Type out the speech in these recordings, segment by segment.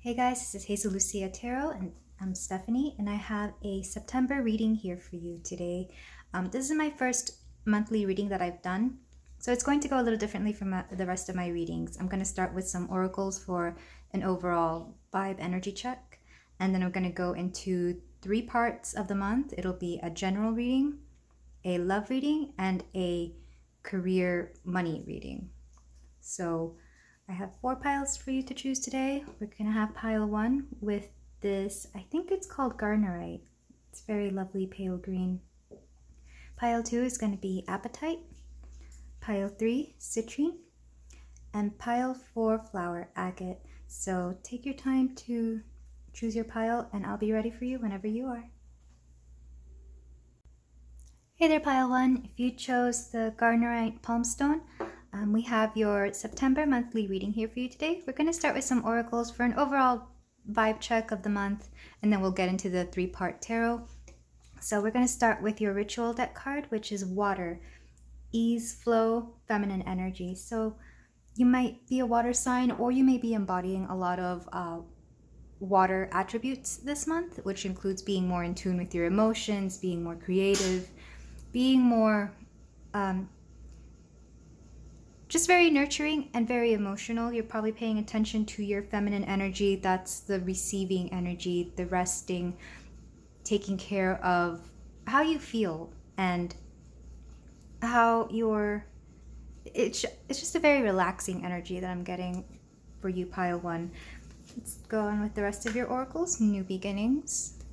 Hey guys, this is Hazel Lucia Tarot, and I'm Stephanie, and I have a September reading here for you today. This is my first monthly reading that I've done, so it's going to go a little differently from the rest of my readings. I'm going to start with some oracles for an overall vibe energy check, and then I'm going to go into 3 parts of the month. It'll be a general reading, a love reading, and a career money reading. So I have 4 piles for you to choose today. We're gonna have pile 1 with this, I think it's called garnerite. It's very lovely pale green. Pile 2 is gonna be apatite. Pile 3, citrine. And pile 4, flower agate. So take your time to choose your pile and I'll be ready for you whenever you are. Hey there, pile 1. If you chose the garnerite palmstone, we have your September monthly reading here for you today. We're going to start with some oracles for an overall vibe check of the month, and then we'll get into the 3-part tarot. So we're going to start with your ritual deck card, which is water, ease, flow, feminine energy. So you might be a water sign, or you may be embodying a lot of water attributes this month, which includes being more in tune with your emotions, being more creative, being more just very nurturing and very emotional. You're probably paying attention to your feminine energy. That's the receiving energy, the resting, taking care of how you feel and how you're... It's just a very relaxing energy that I'm getting for you, pile 1. Let's go on with the rest of your oracles. New beginnings.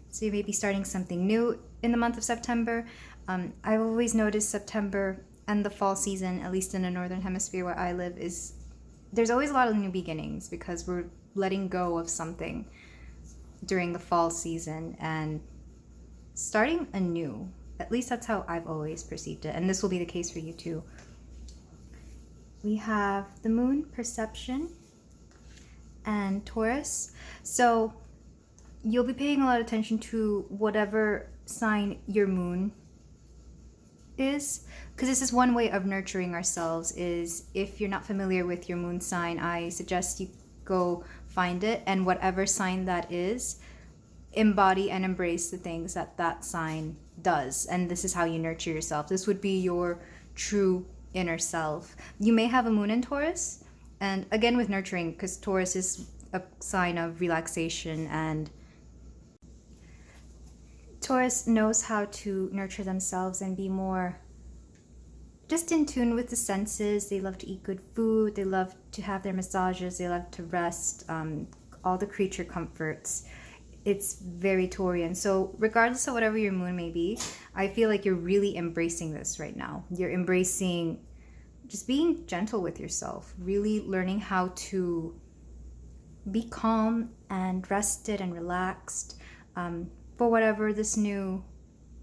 So you may be starting something new in the month of September. I've always noticed September and the fall season, at least in the northern hemisphere where I live, is there's always a lot of new beginnings because we're letting go of something during the fall season and starting anew. At least that's how I've always perceived it, and this will be the case for you too. We have the moon, perception, and Taurus. So you'll be paying a lot of attention to whatever sign your moon is, because this is one way of nurturing ourselves. Is if you're not familiar with your moon sign, I suggest you go find it, and whatever sign that is, embody and embrace the things that that sign does, and this is how you nurture yourself. This would be your true inner self. You may have a moon in Taurus, and again with nurturing, because Taurus is a sign of relaxation, and Taurus knows how to nurture themselves and be more just in tune with the senses. They love to eat good food. They love to have their massages. They love to rest. All the creature comforts. It's very Taurian. So regardless of whatever your moon may be, I feel like you're really embracing this right now. You're embracing just being gentle with yourself, really learning how to be calm and rested and relaxed, for whatever this new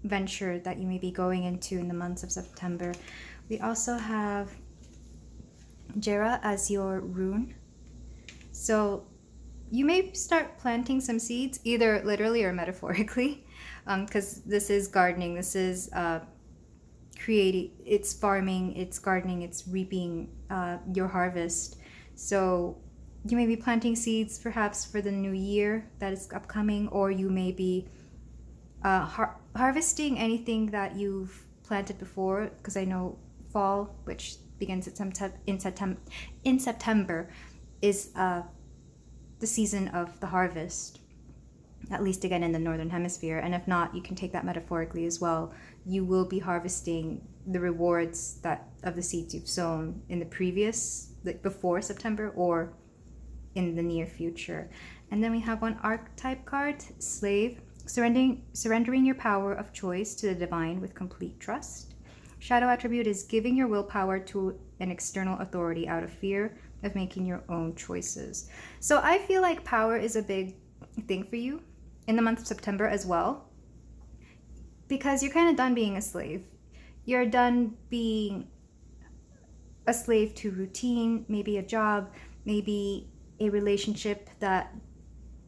venture that you may be going into in the months of September. We also have Jera as your rune. So you may start planting some seeds, either literally or metaphorically, because this is gardening, this is creating, it's farming, it's gardening, it's reaping your harvest. So you may be planting seeds perhaps for the new year that is upcoming, or you may be harvesting anything that you've planted before, because I know fall, which begins in September, is the season of the harvest, at least again in the northern hemisphere. And if not, you can take that metaphorically as well. You will be harvesting the rewards that of the seeds you've sown in the previous, like before September, or in the near future. And then we have one archetype card, slave. Surrendering your power of choice to the divine with complete trust. Shadow attribute is giving your willpower to an external authority out of fear of making your own choices. So I feel like power is a big thing for you in the month of September as well, because you're kind of done being a slave. You're done being a slave to routine, maybe a job, maybe a relationship that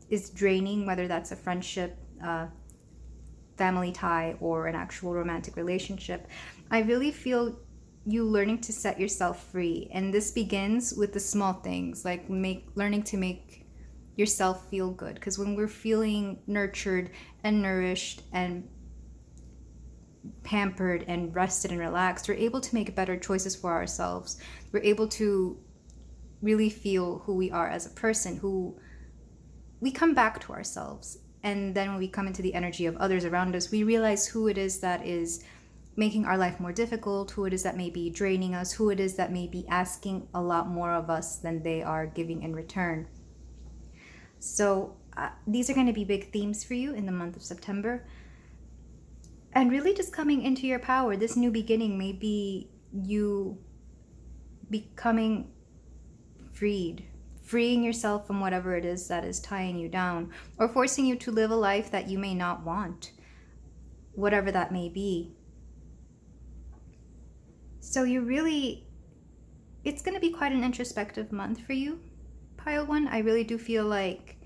is draining, whether that's a friendship, family tie, or an actual romantic relationship. I really feel you learning to set yourself free, and this begins with the small things, like learning to make yourself feel good. Because when we're feeling nurtured and nourished and pampered and rested and relaxed, we're able to make better choices for ourselves. We're able to really feel who we are as a person, who we come back to ourselves. And then when we come into the energy of others around us, we realize who it is that is making our life more difficult, who it is that may be draining us, who it is that may be asking a lot more of us than they are giving in return. So these are going to be big themes for you in the month of September. And really just coming into your power. This new beginning may be you becoming freeing yourself from whatever it is that is tying you down, or forcing you to live a life that you may not want, whatever that may be. So it's going to be quite an introspective month for you, Pile 1. I really do feel like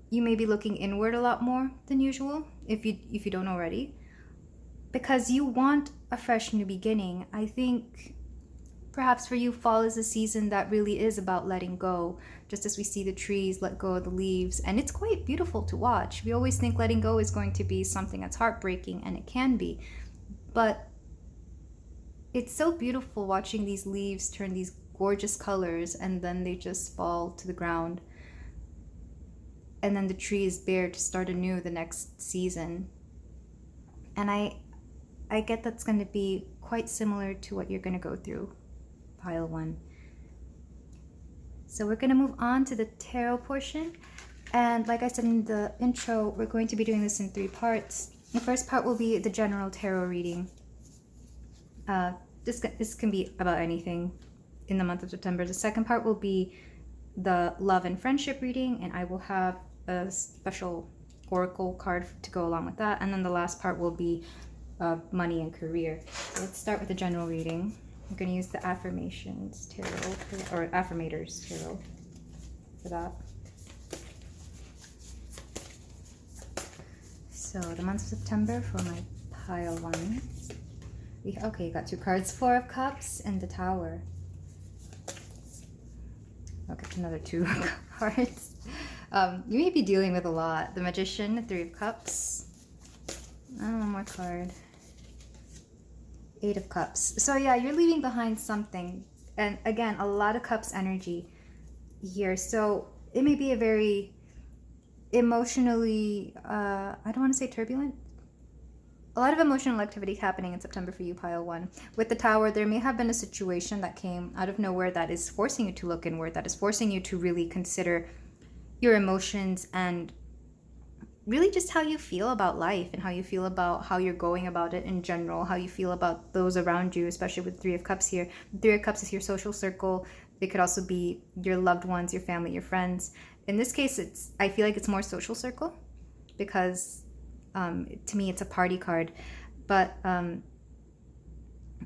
you may be looking inward a lot more than usual, if you don't already, because you want a fresh new beginning. I think perhaps for you, fall is a season that really is about letting go, just as we see the trees let go of the leaves, and it's quite beautiful to watch. We always think letting go is going to be something that's heartbreaking, and it can be, but it's so beautiful watching these leaves turn these gorgeous colors, and then they just fall to the ground, and then the tree is bare to start anew the next season. And I get that's going to be quite similar to what you're going to go through, Pile 1. So we're going to move on to the tarot portion. And like I said in the intro, we're going to be doing this in 3 parts. The first part will be the general tarot reading. This can be about anything in the month of September. The second part will be the love and friendship reading, and I will have a special oracle card to go along with that. And then the last part will be money and career. So let's start with the general reading. I'm going to use the affirmations tarot, or affirmators tarot for that. So the month of September for my Pile 1. Okay, you got 2 cards. 4 of Cups and the Tower. Okay, another 2 cards. You may be dealing with a lot. The Magician, 3 of Cups. One more card. 8 of Cups. So yeah, you're leaving behind something. And again, a lot of Cups energy here. So it may be a very emotionally, I don't want to say turbulent. A lot of emotional activity happening in September for you, Pile 1. With the Tower, there may have been a situation that came out of nowhere that is forcing you to look inward, that is forcing you to really consider your emotions and really just how you feel about life and how you feel about how you're going about it in general, how you feel about those around you, especially with 3 of Cups here. 3 of Cups is your social circle. They could also be your loved ones, your family, your friends. In this case, I feel like it's more social circle because to me it's a party card. But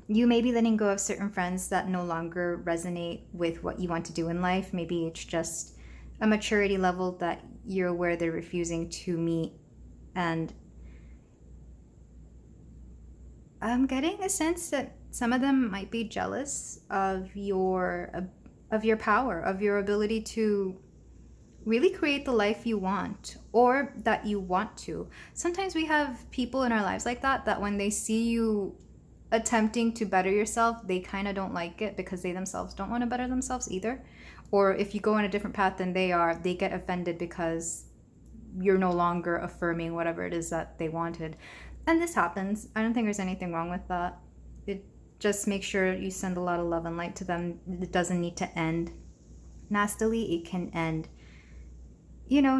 you may be letting go of certain friends that no longer resonate with what you want to do in life. Maybe it's just a maturity level that you're aware they're refusing to meet, and I'm getting a sense that some of them might be jealous of your power, of your ability to really create the life you want, or that you want to. Sometimes we have people in our lives like that when they see you attempting to better yourself, they kind of don't like it because they themselves don't want to better themselves either. Or if you go on a different path than they are, they get offended because you're no longer affirming whatever it is that they wanted. And this happens. I don't think there's anything wrong with that. It just make sure you send a lot of love and light to them. It doesn't need to end nastily. It can end,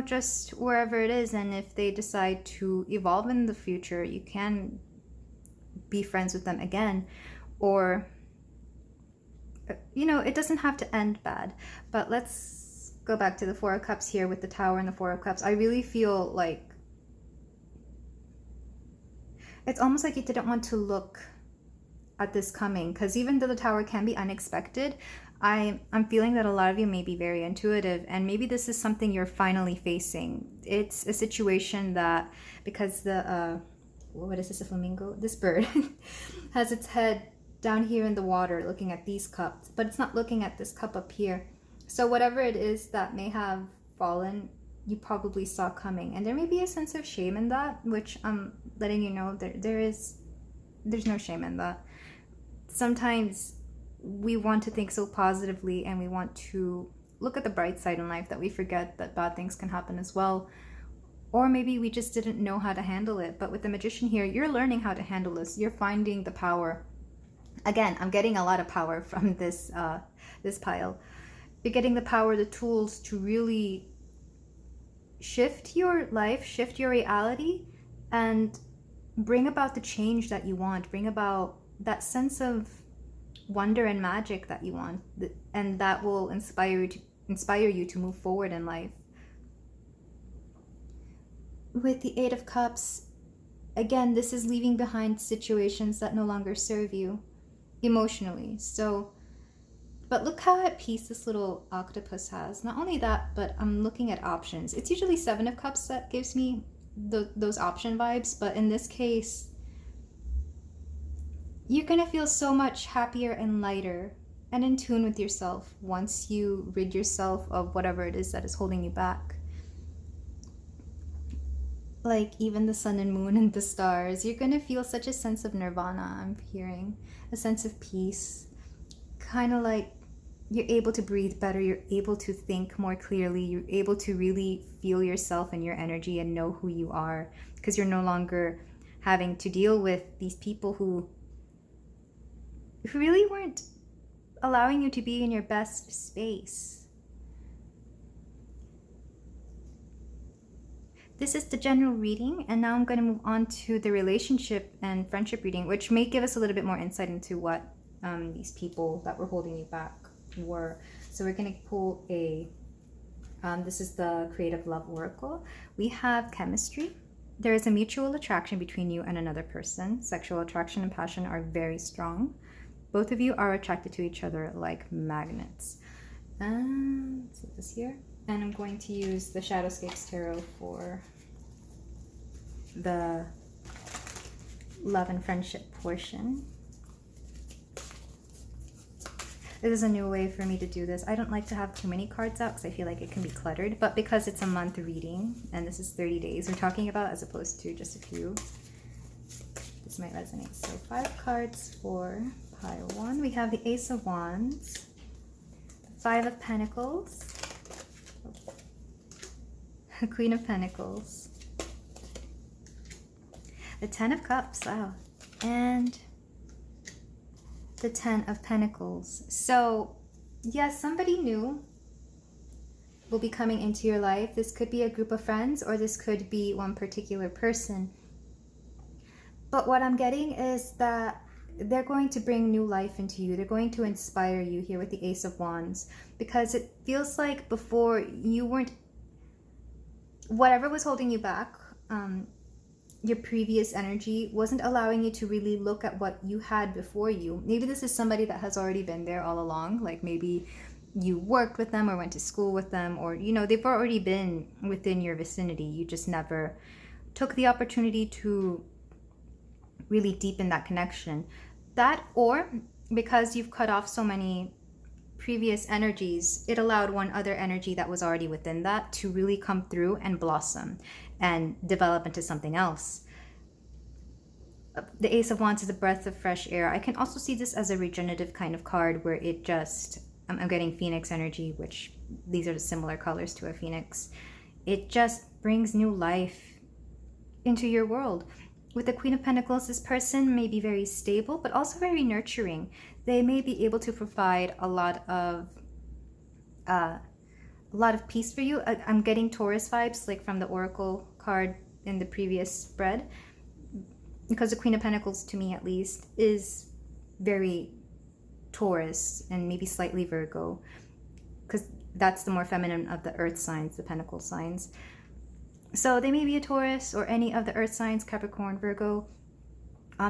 just wherever it is. And if they decide to evolve in the future, you can be friends with them again. Or it doesn't have to end bad. But let's go back to the 4 of Cups here with the Tower and the 4 of Cups. I really feel like it's almost like you didn't want to look at this coming, because even though the Tower can be unexpected, I'm feeling that a lot of you may be very intuitive, and maybe this is something you're finally facing. It's a situation that, because the what is this, a flamingo? This bird has its head down here in the water looking at these cups, but it's not looking at this cup up here. So whatever it is that may have fallen, you probably saw coming. And there may be a sense of shame in that, which I'm letting you know there's no shame in that. Sometimes we want to think so positively and we want to look at the bright side in life that we forget that bad things can happen as well. Or maybe we just didn't know how to handle it. But with the Magician here, you're learning how to handle this. You're finding the power. Again, I'm getting a lot of power from this pile. You're getting the power, the tools to really shift your life, shift your reality, and bring about the change that you want. Bring about that sense of wonder and magic that you want. And that will inspire you to move forward in life. With the Eight of Cups, again, this is leaving behind situations that no longer serve you emotionally. So, but look how at peace this little octopus has. Not only that, but I'm looking at options. It's usually Seven of Cups that gives me those option vibes, but in this case, you're gonna feel so much happier and lighter and in tune with yourself once you rid yourself of whatever it is that is holding you back. Like even the sun and moon and the stars, you're gonna feel such a sense of nirvana. I'm hearing a sense of peace, kind of like you're able to breathe better, you're able to think more clearly, you're able to really feel yourself and your energy and know who you are, because you're no longer having to deal with these people who really weren't allowing you to be in your best space. This is the general reading, and now I'm going to move on to the relationship and friendship reading, which may give us a little bit more insight into what these people that were holding you back were. So we're going to pull this is the Creative Love Oracle. We have chemistry. There is a mutual attraction between you and another person. Sexual attraction and passion are very strong. Both of you are attracted to each other like magnets. Let's put this here. And I'm going to use the Shadowscapes Tarot for the love and friendship portion. This is a new way for me to do this. I don't like to have too many cards out because I feel like it can be cluttered, but because it's a month reading and this is 30 days we're talking about as opposed to just a few, this might resonate. So 5 cards for pile 1. We have the Ace of Wands, the 5 of Pentacles, the Queen of Pentacles, the 10 of Cups, wow, and the 10 of Pentacles. So yes, somebody new will be coming into your life. This could be a group of friends or this could be one particular person. But what I'm getting is that they're going to bring new life into you. They're going to inspire you here with the Ace of Wands, because it feels like before you weren't, whatever was holding you back, your previous energy wasn't allowing you to really look at what you had before you. Maybe this is somebody that has already been there all along. Like maybe you worked with them or went to school with them, or, you know, they've already been within your vicinity. You just never took the opportunity to really deepen that connection. That, or because you've cut off so many previous energies, it allowed one other energy that was already within that to really come through and blossom and develop into something else. The Ace of Wands is a breath of fresh air. I can also see this as a regenerative kind of card where it just, I'm getting Phoenix energy, which these are similar colors to a phoenix. It just brings new life into your world. With the Queen of Pentacles, this person may be very stable, but also very nurturing. They may be able to provide a lot of peace for you. I'm getting Taurus vibes, like from the Oracle card in the previous spread, because the Queen of Pentacles, to me at least, is very Taurus and maybe slightly Virgo, because that's the more feminine of the earth signs, the Pentacle signs. So they may be a Taurus or any of the earth signs, Capricorn, Virgo.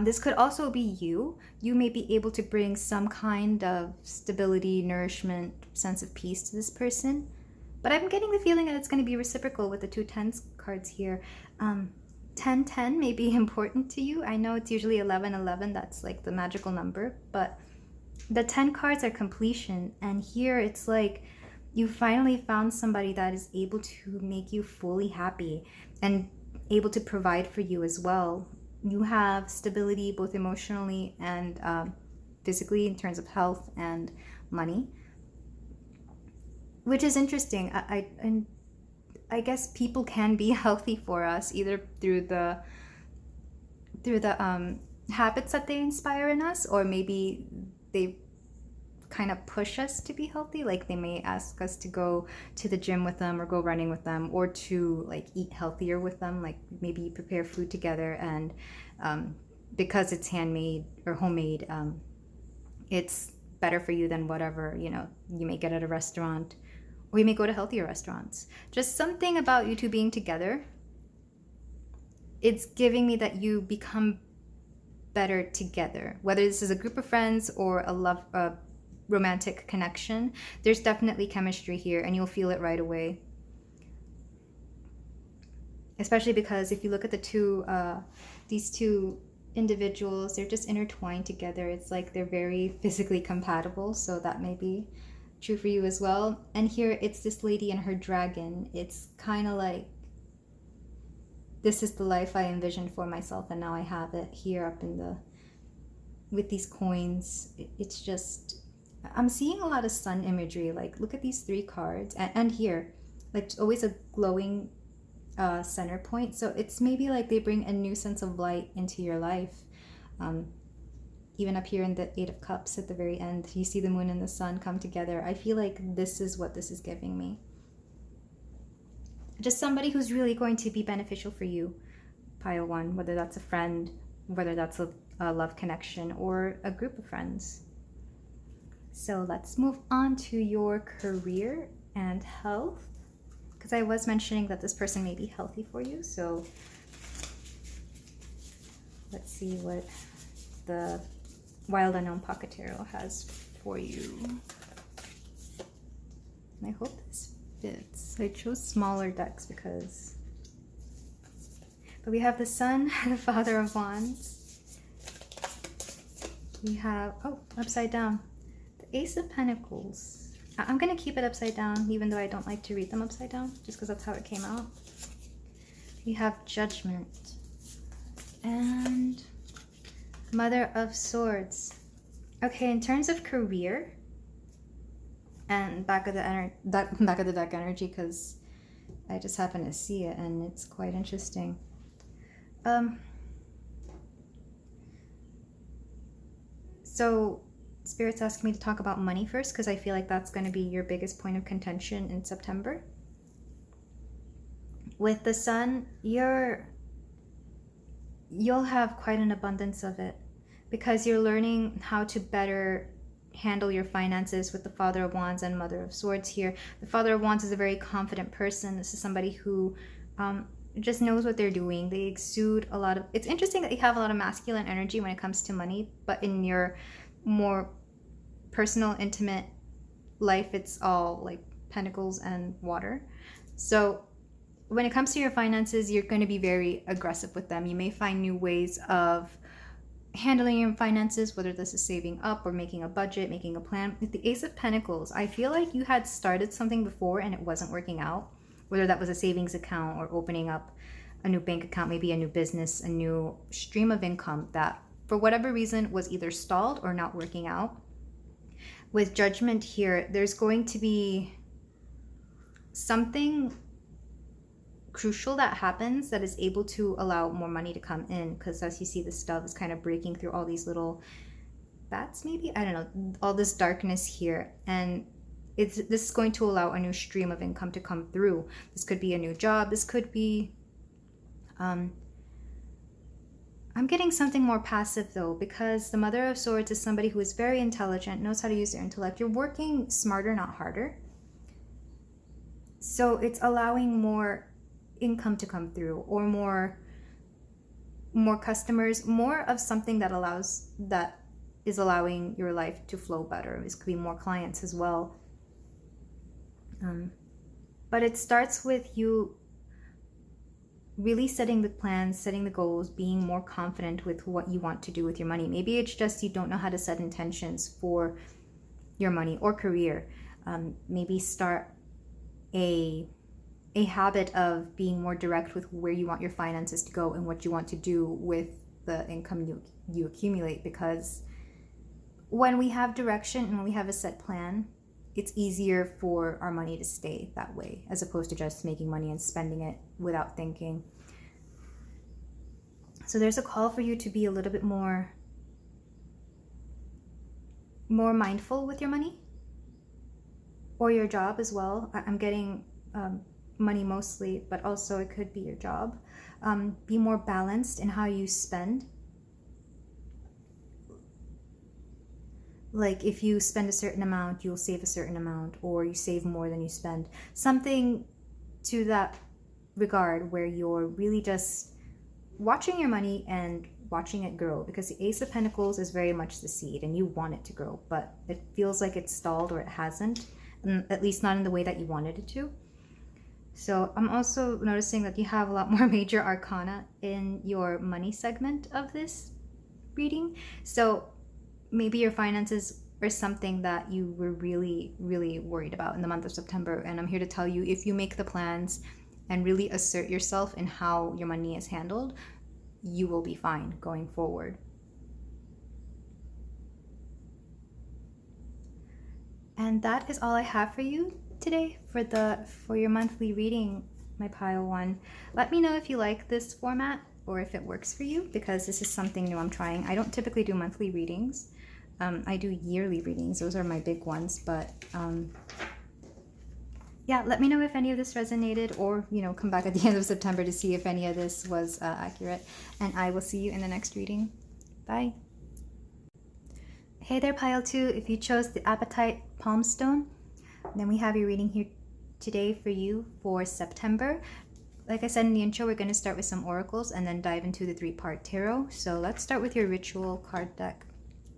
This could also be you. You may be able to bring some kind of stability, nourishment, sense of peace to this person. But I'm getting the feeling that it's going to be reciprocal with the 2 tens cards here. 10-10 may be important to you. I know it's usually 11-11. That's like the magical number. But the 10 cards are completion. And here it's like You finally found somebody that is able to make you fully happy and able to provide for you as well. You have stability both emotionally and physically in terms of health and money, which is interesting. I guess people can be healthy for us either through the habits that they inspire in us, or maybe they kind of push us to be healthy. Like they may ask us to go to the gym with them or go running with them, or to like eat healthier with them. Like maybe you prepare food together, and because it's handmade or homemade, it's better for you than whatever you may get at a restaurant, or you may go to healthier restaurants. Just something about you two being together, it's giving me that you become better together. Whether this is a group of friends or a romantic connection, there's definitely chemistry here, and you'll feel it right away. Especially because if you look at these two individuals, they're just intertwined together. It's like they're very physically compatible, so that may be true for you as well. And here it's this lady and her dragon. It's kind of like, this is the life I envisioned for myself, and now I have it here up with these coins. It's just, I'm seeing a lot of sun imagery. Like, look at these 3 cards, and here, like, always a glowing center point. So it's maybe like they bring a new sense of light into your life. Even up here in the 8 of Cups at the very end, you see the moon and the sun come together. I feel like this is what this is giving me. Just somebody who's really going to be beneficial for you, pile 1, whether that's a friend, whether that's a love connection, or a group of friends. So let's move on to your career and health, because I was mentioning that this person may be healthy for you. So let's see what the Wild Unknown Pocket Tarot has for you. And I hope this fits. I chose smaller decks because... But we have the Sun, the Father of Wands. We have, oh, upside down, the Ace of Pentacles. I'm going to keep it upside down, even though I don't like to read them upside down, just because that's how it came out. We have Judgment. And Mother of Swords. Okay, in terms of career and back of the deck energy, because I just happen to see it and it's quite interesting. So Spirit's asking me to talk about money first, because I feel like that's going to be your biggest point of contention in September. With the Sun, you'll have quite an abundance of it, because you're learning how to better handle your finances with the Father of Wands and Mother of Swords here. The Father of Wands is a very confident person. This is somebody who just knows what they're doing. They exude a lot of... It's interesting that you have a lot of masculine energy when it comes to money, but in your more personal, intimate life, it's all like pentacles and water. So when it comes to your finances, you're going to be very aggressive with them. You may find new ways of handling your finances, whether this is saving up or making a budget, making a plan. With the Ace of Pentacles, I feel like you had started something before and it wasn't working out, whether that was a savings account or opening up a new bank account, maybe a new business, a new stream of income that for whatever reason was either stalled or not working out. With Judgment here, there's going to be something crucial that happens that is able to allow more money to come in, because as you see, this dove is kind of breaking through all these little bats, maybe, I don't know, all this darkness here, and this is going to allow a new stream of income to come through. This could be a new job, this could be I'm getting something more passive though, because the Mother of Swords is somebody who is very intelligent, knows how to use their intellect. You're working smarter, not harder, so it's allowing more income to come through, or more customers, more of something that is allowing your life to flow better. This could be more clients as well. But it starts with you really setting the plans, setting the goals, being more confident with what you want to do with your money. Maybe it's just you don't know how to set intentions for your money or career. Maybe start a habit of being more direct with where you want your finances to go and what you want to do with the income you accumulate, because when we have direction and when we have a set plan, it's easier for our money to stay that way, as opposed to just making money and spending it without thinking. So there's a call for you to be a little bit more mindful with your money, or your job as well. I'm getting money mostly, but also it could be your job. Be more balanced in how you spend. Like if you spend a certain amount, you'll save a certain amount, or you save more than you spend. Something to that regard, where you're really just watching your money and watching it grow, because the Ace of Pentacles is very much the seed and you want it to grow, but it feels like it's stalled or it hasn't, at least not in the way that you wanted it to. So I'm also noticing that you have a lot more major arcana in your money segment of this reading. So maybe your finances are something that you were really, really worried about in the month of September. And I'm here to tell you, if you make the plans and really assert yourself in how your money is handled, you will be fine going forward. And that is all I have for you today for your monthly reading, my pile one. Let me know if you like this format or if it works for you, because this is something new I'm trying. I don't typically do monthly readings. I do yearly readings. Those are my big ones. But yeah, let me know if any of this resonated, or, come back at the end of September to see if any of this was accurate. And I will see you in the next reading. Bye. Hey there, pile 2. If you chose the apatite palm stone, then we have your reading here today for you for September. Like I said in the intro, we're going to start with some oracles and then dive into the 3-part tarot. So let's start with your ritual card deck.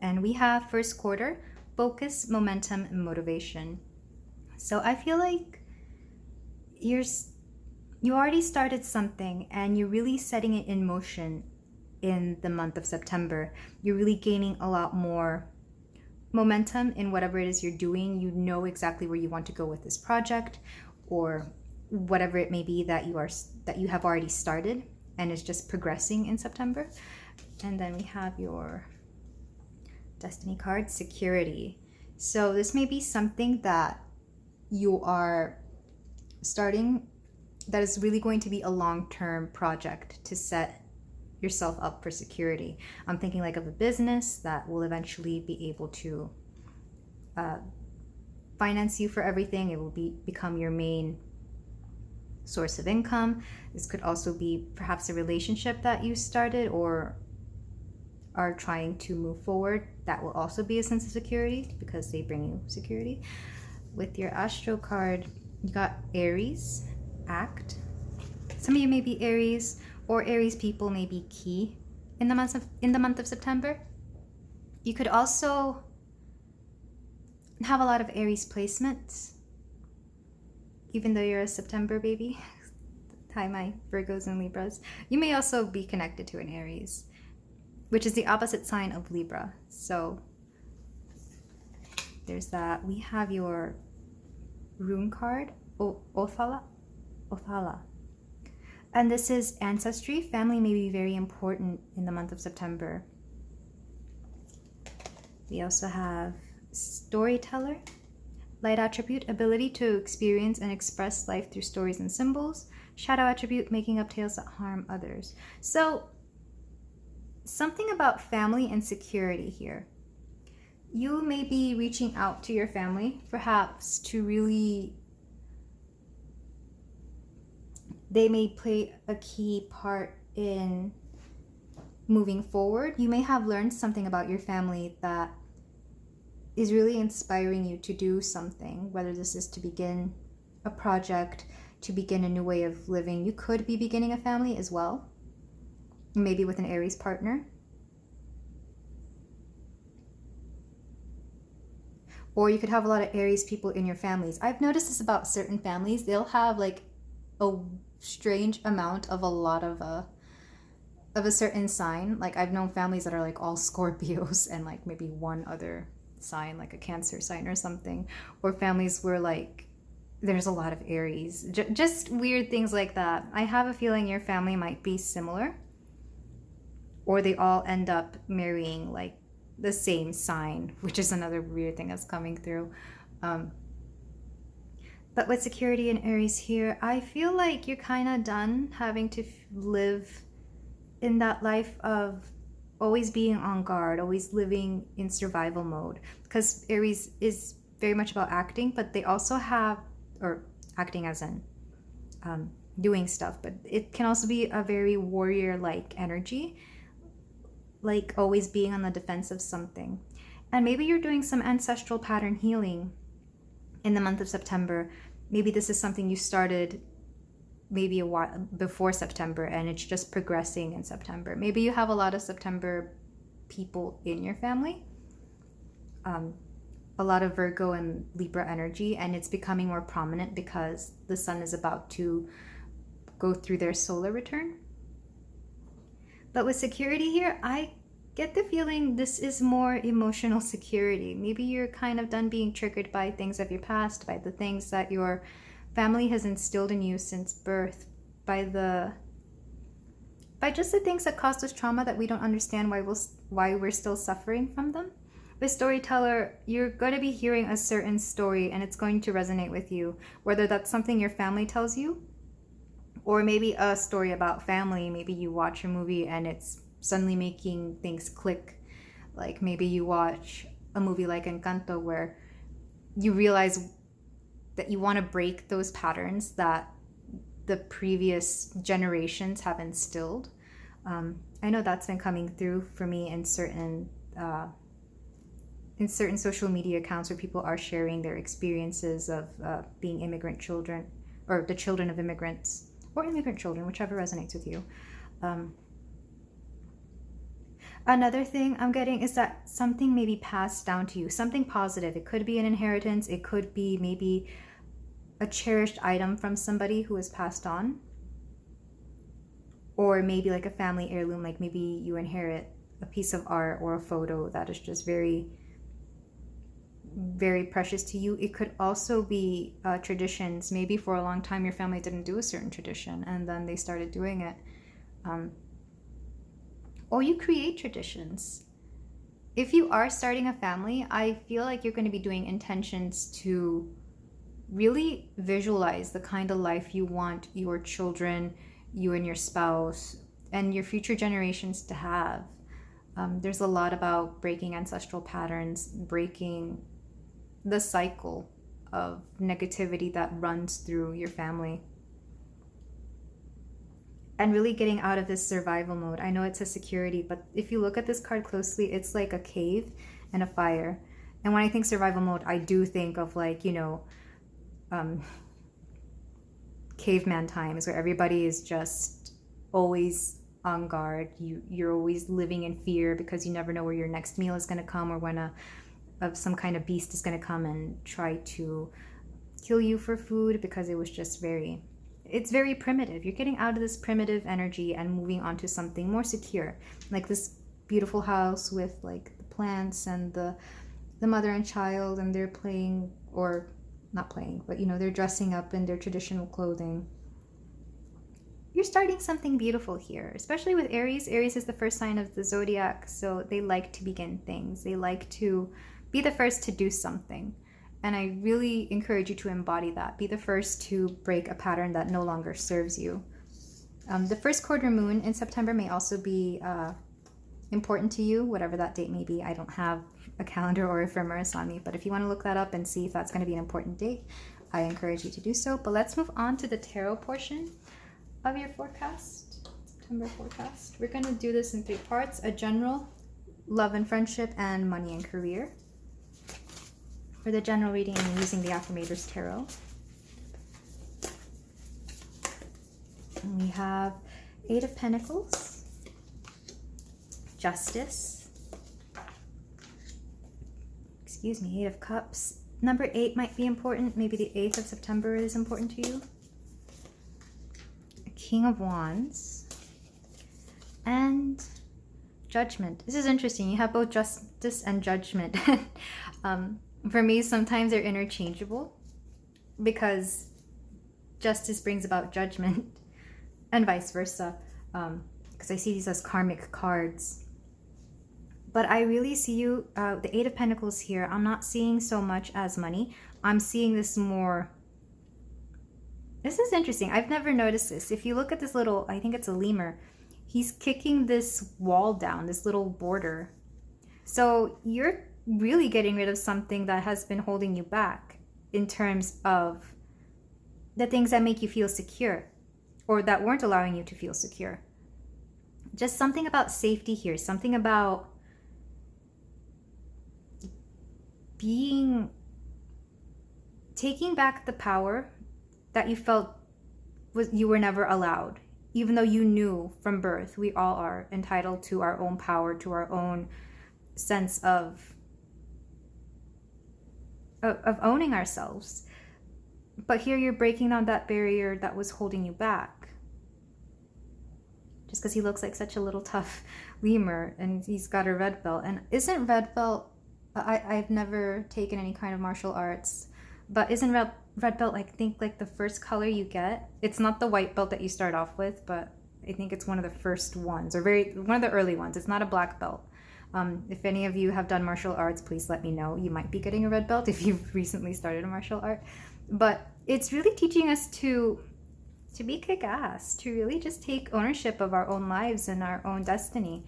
And we have first quarter, focus, momentum, and motivation. So I feel like you already started something and you're really setting it in motion in the month of September. You're really gaining a lot more momentum in whatever it is you're doing. You know exactly where you want to go with this project, or whatever it may be that you have already started and is just progressing in September. And then we have your Destiny card, security. So this may be something that you are starting that is really going to be a long-term project to set yourself up for security. I'm thinking like of a business that will eventually be able to finance you for everything. It will become your main source of income. This could also be perhaps a relationship that you started or are trying to move forward. That will also be a sense of security, because they bring you security. With your Astro card, you got Aries, act. Some of you may be Aries, or Aries people may be key in the month of September. You could also have a lot of Aries placements, even though you're a September baby. Hi, my Virgos and Libras. You may also be connected to an Aries, which is the opposite sign of Libra. So there's that. We have your rune card, Othala. And this is ancestry. Family may be very important in the month of September. We also have storyteller, light attribute, ability to experience and express life through stories and symbols. Shadow attribute, making up tales that harm others. So something about family and security here. You may be reaching out to your family, perhaps to really, they may play a key part in moving forward. You may have learned something about your family that is really inspiring you to do something, whether this is to begin a project, to begin a new way of living. You could be beginning a family as well, maybe with an Aries partner. Or you could have a lot of Aries people in your families. I've noticed this about certain families. They'll have like a strange amount of a lot of a certain sign. Like I've known families that are like all Scorpios and like maybe one other sign, like a Cancer sign or something, or families where like there's a lot of Aries, just weird things like that. I have a feeling your family might be similar, or they all end up marrying like the same sign, which is another weird thing that's coming through. But with security in Aries here, I feel like you're kind of done having to live in that life of always being on guard, always living in survival mode. Because Aries is very much about acting, but they also have, or acting as in doing stuff, but it can also be a very warrior-like energy, like always being on the defense of something. And maybe you're doing some ancestral pattern healing in the month of September. Maybe this is something you started maybe a while before September and it's just progressing in September. Maybe you have a lot of September people in your family, a lot of Virgo and Libra energy, and it's becoming more prominent because the sun is about to go through their solar return. But with security here, I get the feeling this is more emotional security. Maybe you're kind of done being triggered by things of your past, by the things that your family has instilled in you since birth, by just the things that caused us trauma that we don't understand why we're still suffering from them. With storyteller, you're going to be hearing a certain story and it's going to resonate with you, whether that's something your family tells you, or maybe a story about family. Maybe you watch a movie and it's suddenly making things click. Like maybe you watch a movie like Encanto where you realize that you want to break those patterns that the previous generations have instilled. I know that's been coming through for me in certain social media accounts where people are sharing their experiences of being immigrant children, or the children of immigrants, or immigrant children, whichever resonates with you. Another thing I'm getting is that something may be passed down to you, something positive. It could be an inheritance. It could be maybe a cherished item from somebody who has passed on, or maybe like a family heirloom, like maybe you inherit a piece of art or a photo that is just very, very precious to you. It could also be traditions. Maybe for a long time your family didn't do a certain tradition and then they started doing it. Or you create traditions. If you are starting a family, I feel like you're going to be doing intentions to really visualize the kind of life you want your children, you and your spouse, and your future generations to have. There's a lot about breaking ancestral patterns, breaking the cycle of negativity that runs through your family, and really getting out of this survival mode. I know it says security, but if you look at this card closely, it's like a cave and a fire. And when I think survival mode, I do think of like, caveman times where everybody is just always on guard. You're always living in fear because you never know where your next meal is going to come, or when some kind of beast is going to come and try to kill you for food, because it was just it's very primitive. You're getting out of this primitive energy and moving on to something more secure, like this beautiful house with like the plants and the mother and child, and they're playing, or not playing, but they're dressing up in their traditional clothing. You're starting something beautiful here, especially with Aries. Aries is the first sign of the zodiac, so they like to begin things. They like to be the first to do something. And I really encourage you to embody that. Be the first to break a pattern that no longer serves you. The first quarter moon in September may also be important to you, whatever that date may be. I don't have a calendar or ephemeris on me, but if you want to look that up and see if that's going to be an important date, I encourage you to do so. But let's move on to the tarot portion of your forecast, September forecast. We're going to do this in 3 parts: a general, love and friendship, and money and career. For the general reading, I'm using the Affirmators Tarot. And we have 8 of Pentacles, Justice, 8 of Cups. Number 8 might be important. Maybe the 8th of September is important to you. A King of Wands, and Judgment. This is interesting. You have both justice and judgment. For me, sometimes they're interchangeable because justice brings about judgment and vice versa. Because I see these as karmic cards. But I really see you, the Eight of Pentacles here, I'm not seeing so much as money. I'm seeing this more. This is interesting. I've never noticed this. If you look at this little, I think it's a lemur, he's kicking this wall down, this little border. So you're really getting rid of something that has been holding you back in terms of the things that make you feel secure or that weren't allowing you to feel secure. Just something about safety here, something about taking back the power that you felt you were never allowed, even though you knew from birth we all are entitled to our own power, to our own sense of owning ourselves. But here you're breaking down that barrier that was holding you back. Just because he looks like such a little tough lemur and he's got a red belt. And isn't red belt, I've never taken any kind of martial arts, but isn't red belt, I think, like the first color you get? It's not the white belt that you start off with, but I think it's one of the first ones, or one of the early ones. It's not a black belt. If any of you have done martial arts, please let me know. You might be getting a red belt if you've recently started a martial art. But it's really teaching us to be kick-ass, to really just take ownership of our own lives and our own destiny.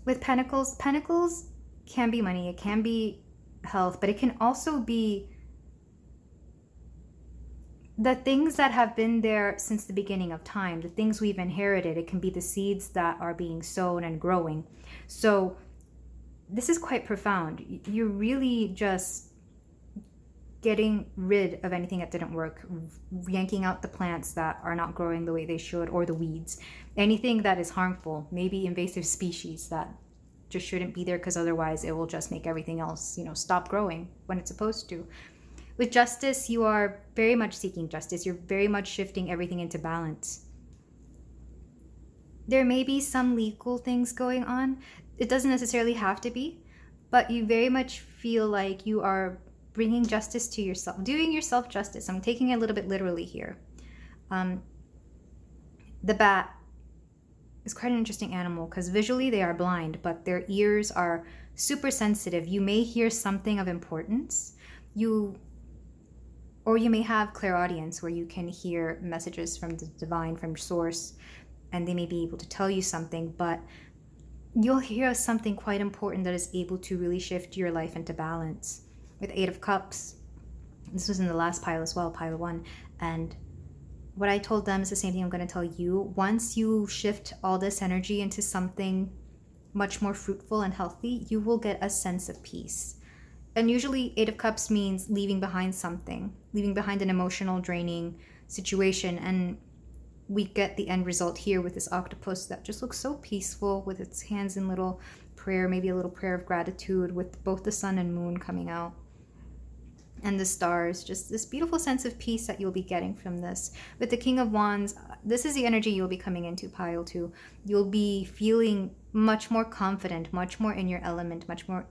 With pentacles can be money, it can be health, but it can also be the things that have been there since the beginning of time, the things we've inherited. It can be the seeds that are being sown and growing. So this is quite profound. You're really just getting rid of anything that didn't work, yanking out the plants that are not growing the way they should, or the weeds, anything that is harmful, maybe invasive species that just shouldn't be there, because otherwise it will just make everything else, stop growing when it's supposed to. With justice, you are very much seeking justice. You're very much shifting everything into balance. There may be some legal things going on. It doesn't necessarily have to be, but you very much feel like you are bringing justice to yourself, doing yourself justice. I'm taking it a little bit literally here. The bat is quite an interesting animal because visually they are blind, but their ears are super sensitive. You may hear something of importance. Or you may have clairaudience, where you can hear messages from the divine, from source, and they may be able to tell you something, but you'll hear something quite important that is able to really shift your life into balance. With Eight of Cups, this was in the last pile as well, pile 1, and what I told them is the same thing I'm going to tell you. Once you shift all this energy into something much more fruitful and healthy, you will get a sense of peace. And usually Eight of Cups means leaving behind something, leaving behind an emotional, draining situation. And we get the end result here with this octopus that just looks so peaceful, with its hands in little prayer, maybe a little prayer of gratitude, with both the sun and moon coming out. And the stars, just this beautiful sense of peace that you'll be getting from this. With the King of Wands, this is the energy you'll be coming into, pile 2. You'll be feeling much more confident, much more in your element, much more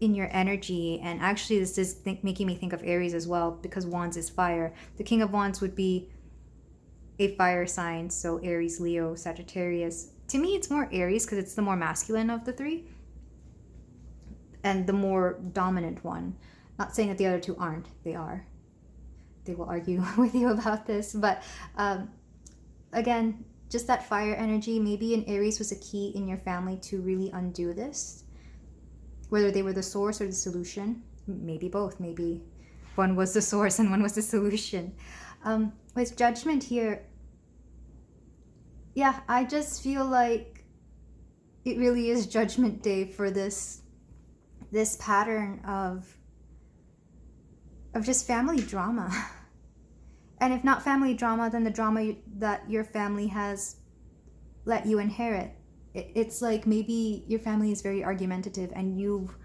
in your energy. And actually this is making me think of Aries as well, because Wands is fire. The King of Wands would be a fire sign, so Aries, Leo, Sagittarius. To me, it's more Aries because it's the more masculine of the three and the more dominant one. Not saying that the other two aren't. They are. They will argue with you about this. But again, just that fire energy. Maybe an Aries was a key in your family to really undo this. Whether they were the source or the solution. Maybe both. Maybe one was the source and one was the solution. With Judgment here, yeah, I just feel like it really is Judgment Day for this pattern of just family drama. And if not family drama, then the drama that your family has let you inherit. It's like maybe your family is very argumentative and you've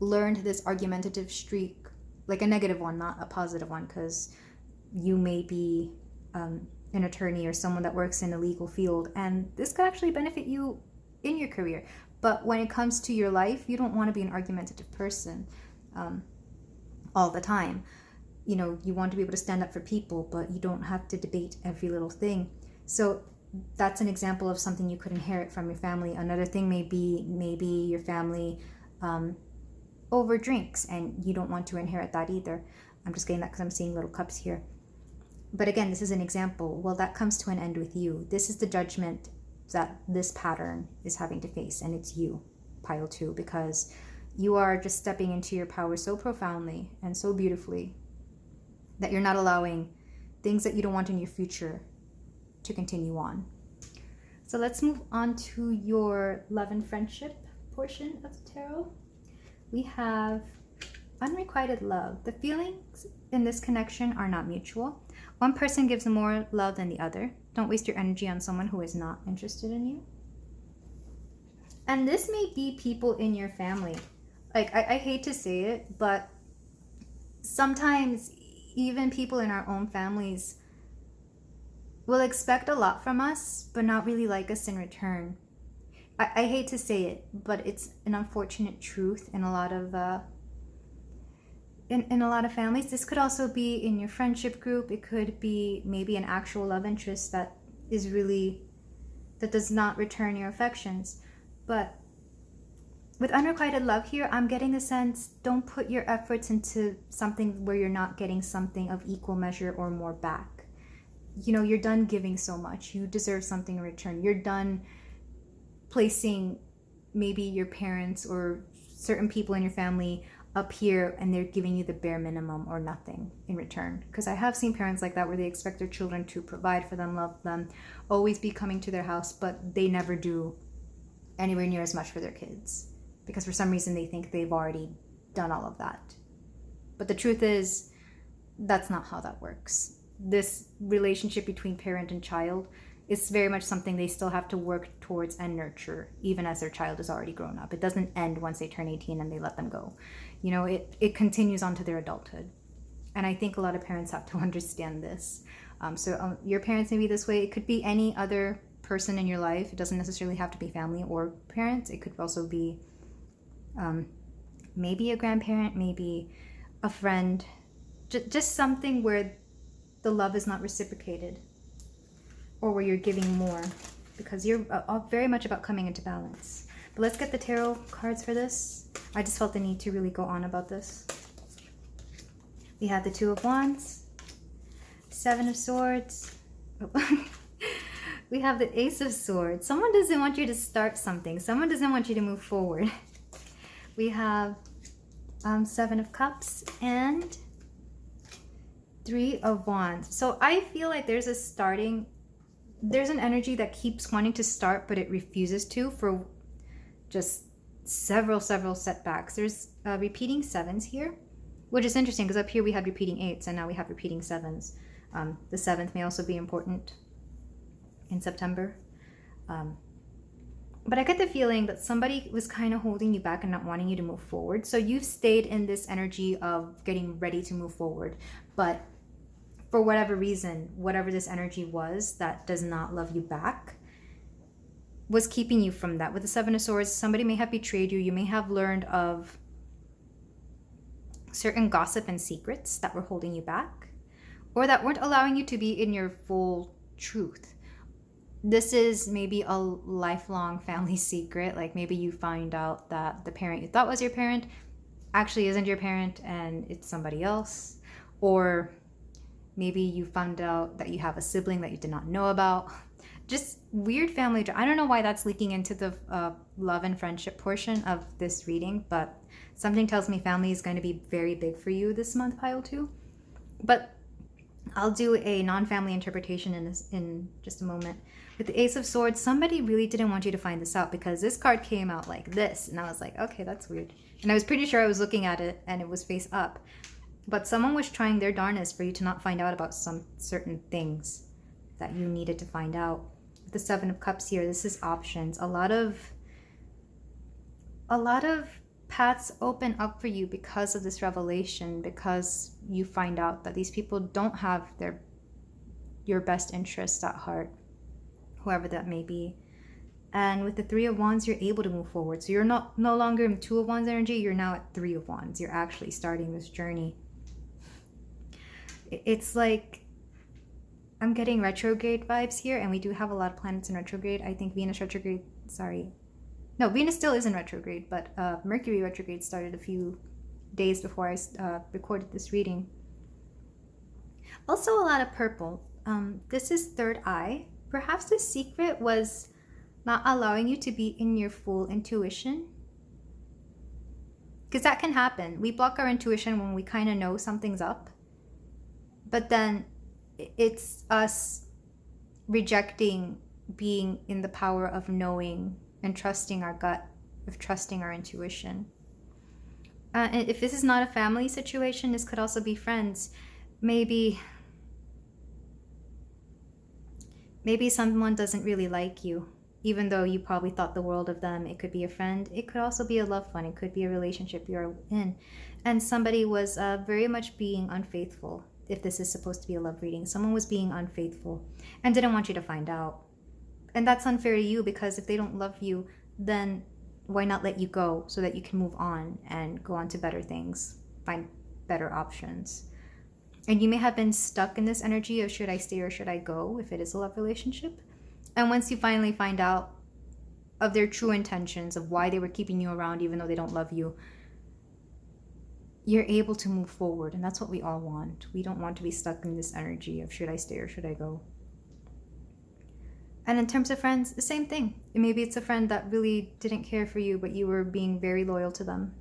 learned this argumentative streak, like a negative one, not a positive one, because you may be an attorney or someone that works in a legal field, and this could actually benefit you in your career. But when it comes to your life, you don't want to be an argumentative person all the time. You know, you want to be able to stand up for people, but you don't have to debate every little thing. So that's an example of something you could inherit from your family. Another thing may be maybe your family over drinks, and you don't want to inherit that either. I'm just getting that because I'm seeing little cups here. But again, this is an example. Well, that comes to an end with you. This is the judgment that this pattern is having to face, and it's you, pile 2, because you are just stepping into your power so profoundly and so beautifully that you're not allowing things that you don't want in your future to continue on. So let's move on to your love and friendship portion of the tarot. We have unrequited love. The feelings in this connection are not mutual. One person gives more love than the other. Don't waste your energy on someone who is not interested in you. And this may be people in your family. Like, I hate to say it, but sometimes even people in our own families will expect a lot from us, but not really like us in return. I hate to say it, but it's an unfortunate truth in a lot of in a lot of families. This could also be in your friendship group. It could be maybe an actual love interest that does not return your affections. But with unrequited love here, I'm getting the sense, don't put your efforts into something where you're not getting something of equal measure or more back. You know, you're done giving so much. You deserve something in return. You're done placing maybe your parents or certain people in your family up here, and they're giving you the bare minimum or nothing in return. Because I have seen parents like that, where they expect their children to provide for them, love them, always be coming to their house, but they never do anywhere near as much for their kids, because for some reason they think they've already done all of that. But the truth is, that's not how that works. This relationship between parent and child is very much something they still have to work towards and nurture, even as their child is already grown up. It doesn't end once they turn 18 and they let them go. You know, it continues on to their adulthood. And I think a lot of parents have to understand this. So your parents may be this way. It could be any other person in your life. It doesn't necessarily have to be family or parents. It could also be maybe a grandparent, maybe a friend, just something where the love is not reciprocated, or where you're giving more, because you're very much about coming into balance. But let's get the tarot cards for this. I just felt the need to really go on about this. We have the 2 of Wands, 7 of Swords. We have the Ace of Swords. Someone doesn't want you to start something. Someone doesn't want you to move forward. We have 7 of Cups and 3 of Wands. So I feel like there's an energy that keeps wanting to start, but it refuses to for just several setbacks. There's repeating 7s here, which is interesting because up here we had repeating 8s and now we have repeating 7s. The 7th may also be important in September. But I get the feeling that somebody was kind of holding you back and not wanting you to move forward. So you've stayed in this energy of getting ready to move forward. But for whatever reason, whatever this energy was that does not love you back was keeping you from that. With the 7 of Swords, somebody may have betrayed you. You may have learned of certain gossip and secrets that were holding you back, or that weren't allowing you to be in your full truth. This is maybe a lifelong family secret. Like maybe you find out that the parent you thought was your parent actually isn't your parent and it's somebody else. Or maybe you found out that you have a sibling that you did not know about. Just weird family drama. I don't know why that's leaking into the love and friendship portion of this reading, but something tells me family is going to be very big for you this month, pile 2. But I'll do a non-family interpretation in just a moment. With the Ace of Swords, somebody really didn't want you to find this out, because this card came out like this, and I was like, okay, that's weird. And I was pretty sure I was looking at it and it was face up. But someone was trying their darnest for you to not find out about some certain things that you needed to find out. With the 7 of Cups here, this is options. A lot of paths open up for you because of this revelation, because you find out that these people don't have your best interests at heart, whoever that may be. And with the Three of Wands, you're able to move forward. So you're no longer in Two of Wands energy, you're now at Three of Wands. You're actually starting this journey. It's like, I'm getting retrograde vibes here, and we do have a lot of planets in retrograde. I think Venus retrograde, no, Venus still is in retrograde, but Mercury retrograde started a few days before I recorded this reading. Also a lot of purple. This is third eye. Perhaps the secret was not allowing you to be in your full intuition. Because that can happen. We block our intuition when we kind of know something's up. But then it's us rejecting being in the power of knowing and trusting our gut, of trusting our intuition. And if this is not a family situation, this could also be friends. Maybe someone doesn't really like you, even though you probably thought the world of them. It could be a friend. It could also be a loved one. It could be a relationship you're in. And somebody was very much being unfaithful. If this is supposed to be a love reading, someone was being unfaithful and didn't want you to find out. And that's unfair to you, because if they don't love you, then why not let you go so that you can move on and go on to better things, find better options. And you may have been stuck in this energy of should I stay or should I go, if it is a love relationship. And once you finally find out of their true intentions, of why they were keeping you around even though they don't love you, you're able to move forward. And that's what we all want. We don't want to be stuck in this energy of should I stay or should I go. And in terms of friends, the same thing. Maybe it's a friend that really didn't care for you, but you were being very loyal to them.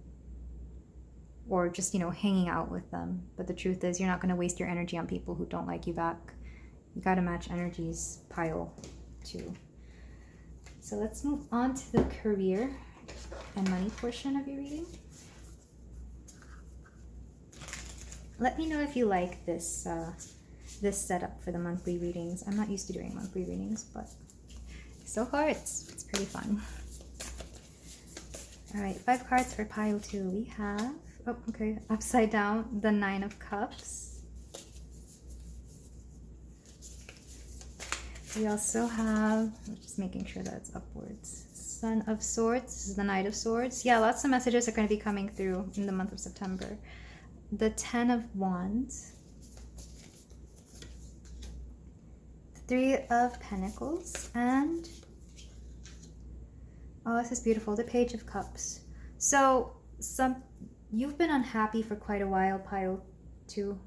Or just, hanging out with them. But the truth is, you're not going to waste your energy on people who don't like you back. You got to match energies, pile 2. So let's move on to the career and money portion of your reading. Let me know if you like this this setup for the monthly readings. I'm not used to doing monthly readings, but so far it's pretty fun. All right, 5 cards for pile 2. We have, upside down, the 9 of Cups. We also have, I'm just making sure that it's upwards, Son of Swords. This is the Knight of Swords. Yeah, lots of messages are going to be coming through in the month of September. The 10 of Wands, 3 of Pentacles, and oh, this is beautiful, the Page of Cups. So you've been unhappy for quite a while, pile 2.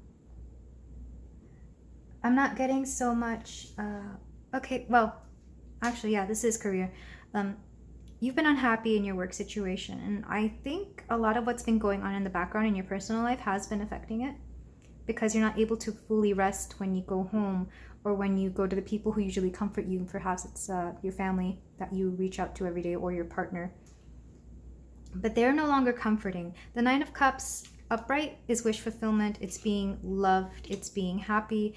I'm not getting so much this is career. You've been unhappy in your work situation, and I think a lot of what's been going on in the background in your personal life has been affecting it, because you're not able to fully rest when you go home, or when you go to the people who usually comfort you. Perhaps it's your family that you reach out to every day, or your partner. But they're no longer comforting. The 9 of Cups upright is wish fulfillment. It's being loved. It's being happy.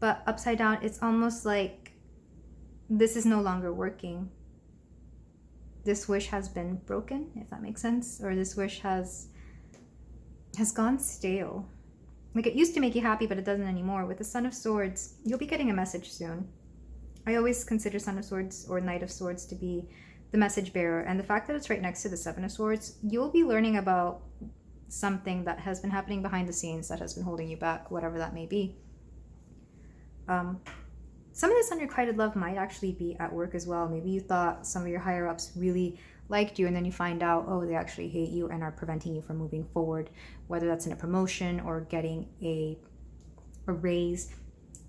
But upside down, it's almost like this is no longer working. This wish has been broken, if that makes sense, or this wish has gone stale. Like, it used to make you happy, but it doesn't anymore. With the Son of Swords, you'll be getting a message soon. I always consider Son of Swords or Knight of Swords to be the message bearer, and the fact that it's right next to the 7 of Swords, you'll be learning about something that has been happening behind the scenes that has been holding you back, whatever that may be. Some of this unrequited love might actually be at work as well. Maybe you thought some of your higher ups really liked you, and then you find out, oh, they actually hate you and are preventing you from moving forward, whether that's in a promotion or getting a raise.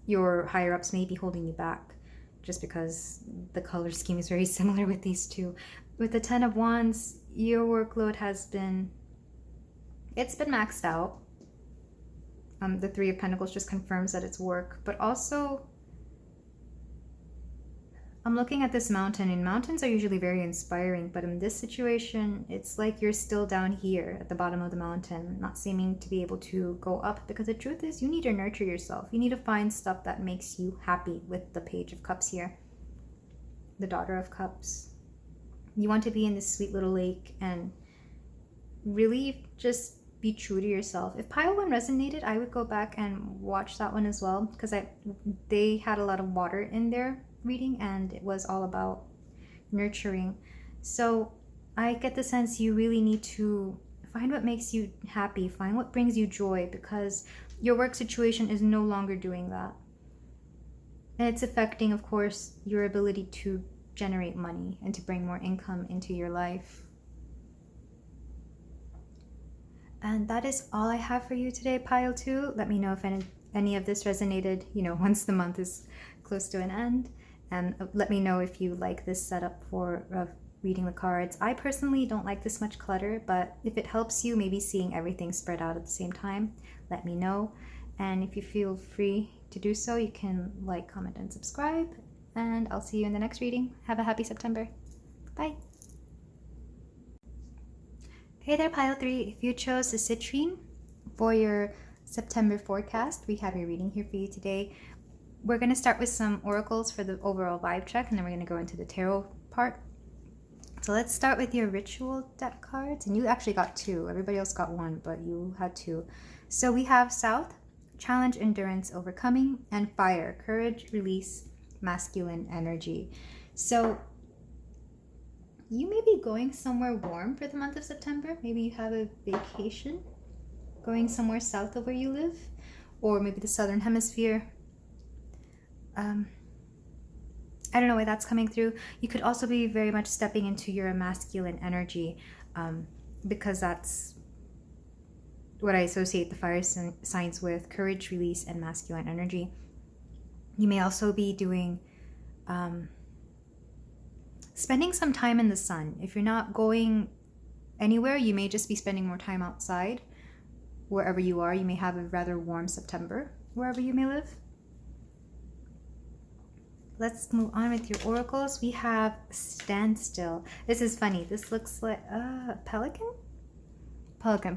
Your higher ups may be holding you back just because the color scheme is very similar with these two. With the 10 of Wands, your workload has been maxed out. The 3 of Pentacles just confirms that it's work, but also I'm looking at this mountain, and mountains are usually very inspiring, but in this situation, it's like you're still down here at the bottom of the mountain, not seeming to be able to go up, because the truth is you need to nurture yourself. You need to find stuff that makes you happy. With the Page of Cups here, the Daughter of Cups. You want to be in this sweet little lake and really just be true to yourself. If pile 1 resonated, I would go back and watch that one as well, because they had a lot of water in their reading and it was all about nurturing. So I get the sense you really need to find what makes you happy, find what brings you joy, because your work situation is no longer doing that. And it's affecting, of course, your ability to generate money and to bring more income into your life. And that is all I have for you today, pile 2. Let me know if any of this resonated, once the month is close to an end. And let me know if you like this setup for reading the cards. I personally don't like this much clutter, but if it helps you, maybe seeing everything spread out at the same time, let me know. And if you feel free to do so, you can like, comment, and subscribe. And I'll see you in the next reading. Have a happy September. Bye. Hey there, pile 3. If you chose the citrine for your September forecast, we have your reading here for you today. We're going to start with some oracles for the overall vibe check, and then we're going to go into the tarot part. So let's start with your ritual deck cards. And you actually got 2. Everybody else got 1, but you had 2. So we have South, challenge, endurance, overcoming, and fire, courage, release, masculine energy. So you may be going somewhere warm for the month of September. Maybe you have a vacation going somewhere south of where you live, or maybe the southern hemisphere. I don't know why that's coming through. You could also be very much stepping into your masculine energy, because that's what I associate the fire signs with: courage, release, and masculine energy. You may also be doing spending some time in the sun. If you're not going anywhere, you may just be spending more time outside wherever you are. You may have a rather warm September wherever you may live. Let's move on with your oracles. We have standstill. This is funny. This looks like a pelican,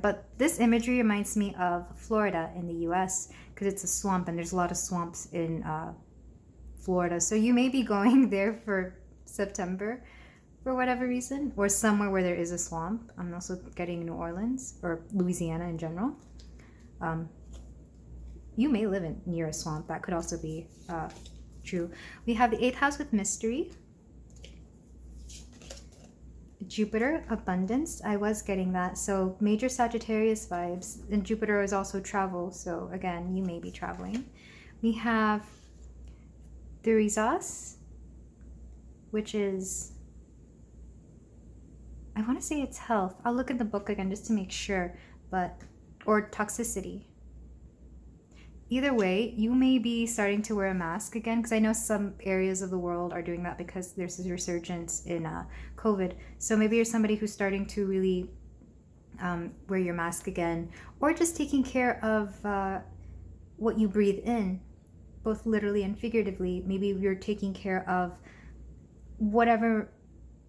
but this imagery reminds me of Florida in the US, because it's a swamp and there's a lot of swamps in Florida. So you may be going there for September for whatever reason, or somewhere where there is a swamp. I'm also getting New Orleans or Louisiana in general. You may live near a swamp. That could also be true. We have the 8th house with mystery, Jupiter, abundance. I was getting that. So major Sagittarius vibes. And Jupiter is also travel. So again, you may be traveling. We have the Rizas, which is, I want to say it's health. I'll look at the book again just to make sure, or toxicity. Either way, you may be starting to wear a mask again, because I know some areas of the world are doing that because there's a resurgence in COVID. So maybe you're somebody who's starting to really wear your mask again, or just taking care of what you breathe in, both literally and figuratively. Maybe you're taking care of whatever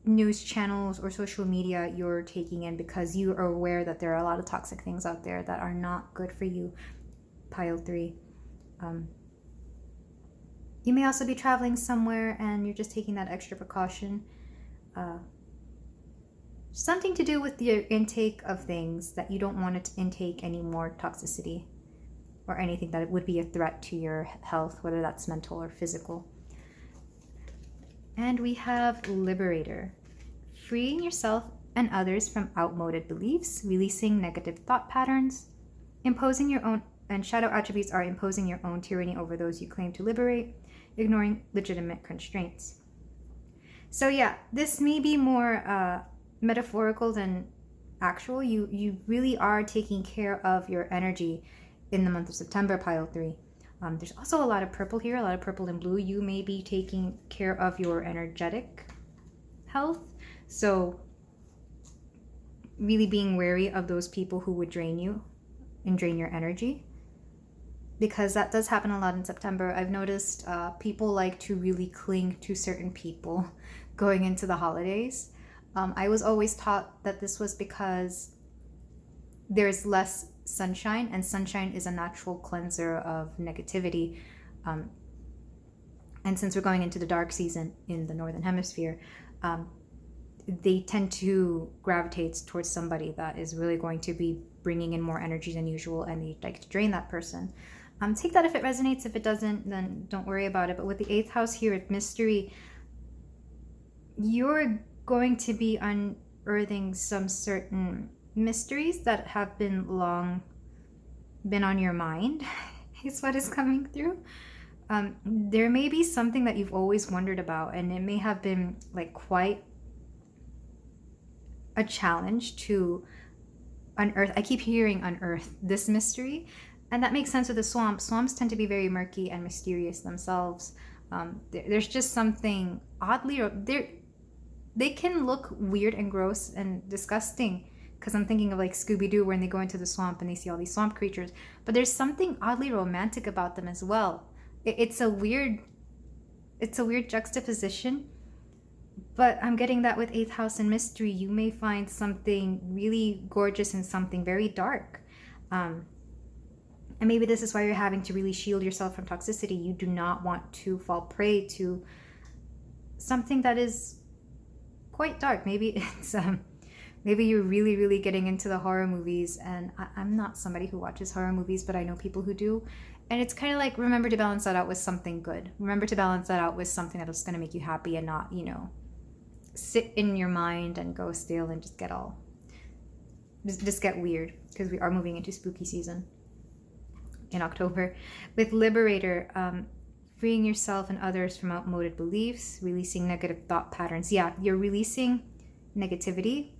news channels or social media you're taking in, because you are aware that there are a lot of toxic things out there that are not good for you, pile 3. You may also be traveling somewhere and you're just taking that extra precaution. Something to do with your intake of things, that you don't want to intake any more toxicity or anything that would be a threat to your health, whether that's mental or physical. And we have liberator, freeing yourself and others from outmoded beliefs, releasing negative thought patterns, imposing your own, and shadow attributes are imposing your own tyranny over those you claim to liberate, ignoring legitimate constraints. So yeah, this may be more metaphorical than actual. You really are taking care of your energy in the month of September, pile 3. There's also a lot of purple here, a lot of purple and blue. You may be taking care of your energetic health. So really being wary of those people who would drain you and drain your energy, because that does happen a lot in September. I've noticed people like to really cling to certain people going into the holidays. I was always taught that this was because there's less sunshine, and sunshine is a natural cleanser of negativity. And since we're going into the dark season in the Northern Hemisphere, they tend to gravitate towards somebody that is really going to be bringing in more energy than usual, and they like to drain that person. Take that if it resonates. If it doesn't, then don't worry about it. But with the 8th house here at mystery, you're going to be unearthing some certain mysteries that have been long been on your mind is what is coming through. There may be something that you've always wondered about, and it may have been like quite a challenge to unearth. I keep hearing unearth this mystery, and that makes sense with the swamp. Swamps tend to be very murky and mysterious themselves. There's just something oddly, they can look weird and gross and disgusting, because I'm thinking of like Scooby-Doo when they go into the swamp and they see all these swamp creatures, but there's something oddly romantic about them as well. It's a weird juxtaposition, but I'm getting that with 8th house and mystery, you may find something really gorgeous and something very dark. And maybe this is why you're having to really shield yourself from toxicity. You do not want to fall prey to something that is quite dark. Maybe it's maybe you're really getting into the horror movies, and I'm not somebody who watches horror movies, but I know people who do, and it's kind of like, remember to balance that out with something good. Remember to balance that out with something that's going to make you happy, and not, you know, sit in your mind and go stale and just get weird, because we are moving into spooky season in October. With Liberator, freeing yourself and others from outmoded beliefs, releasing negative thought patterns. Yeah, you're releasing negativity.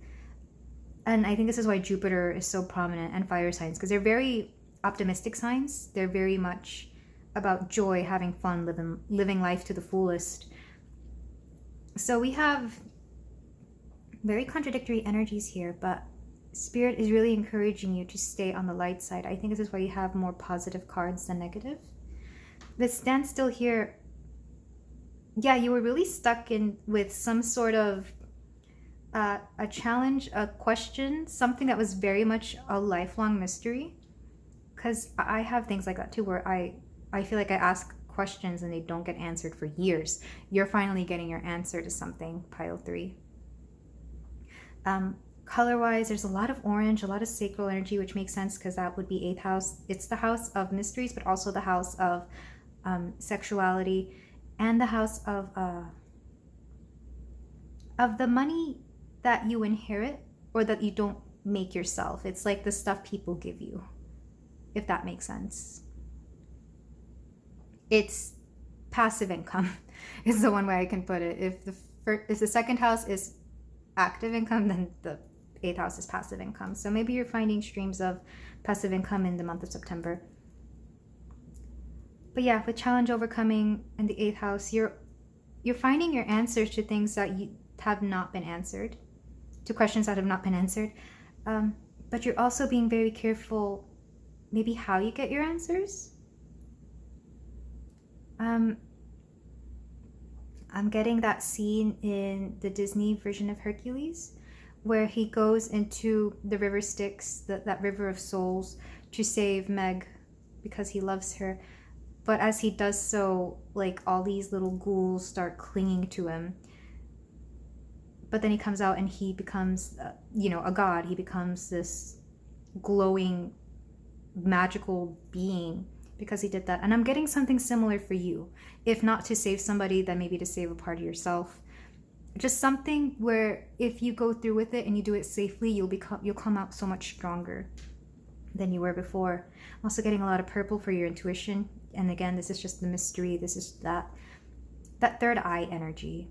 And I think this is why Jupiter is so prominent, and fire signs, because they're very optimistic signs. They're very much about joy, having fun, living life to the fullest. So we have very contradictory energies here, but Spirit is really encouraging you to stay on the light side. I think this is why you have more positive cards than negative. But stand still here. Yeah, you were really stuck in with some sort of a challenge, a question, something that was very much a lifelong mystery. Because I have things like that too, where I feel like I ask questions and they don't get answered for years. You're finally getting your answer to something, pile 3. Color-wise, there's a lot of orange, a lot of sacral energy, which makes sense because that would be 8th house. It's the house of mysteries, but also the house of sexuality, and the house of the money that you inherit or that you don't make yourself. It's like the stuff people give you, if that makes sense. It's passive income is the one way I can put it. If the second house is active income, then the 8th house is passive income. So maybe you're finding streams of passive income in the month of September. But yeah, with challenge overcoming in the 8th house, you're finding your answers to things that you have not been answered, to questions that have not been answered. But you're also being very careful maybe how you get your answers. I'm getting that scene in the Disney version of Hercules where he goes into the river Styx, that river of souls, to save Meg because he loves her. But as he does so, like, all these little ghouls start clinging to him. But then he comes out and he becomes, a god. He becomes this glowing, magical being because he did that. And I'm getting something similar for you. If not to save somebody, then maybe to save a part of yourself. Just something where if you go through with it and you do it safely, you'll come out so much stronger than you were before. I'm also getting a lot of purple for your intuition. And again, this is just the mystery. This is that third eye energy.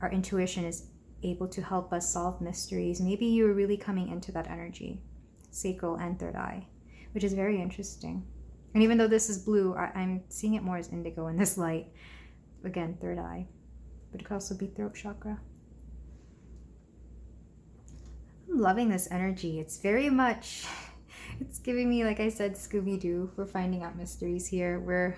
Our intuition is able to help us solve mysteries. Maybe you're really coming into that energy, sacral and third eye, which is very interesting. And even though this is blue, I'm seeing it more as indigo in this light. Again, third eye, but it could also be throat chakra. I'm loving this energy. It's very much, it's giving me, like I said, Scooby-Doo. We're finding out mysteries here. We're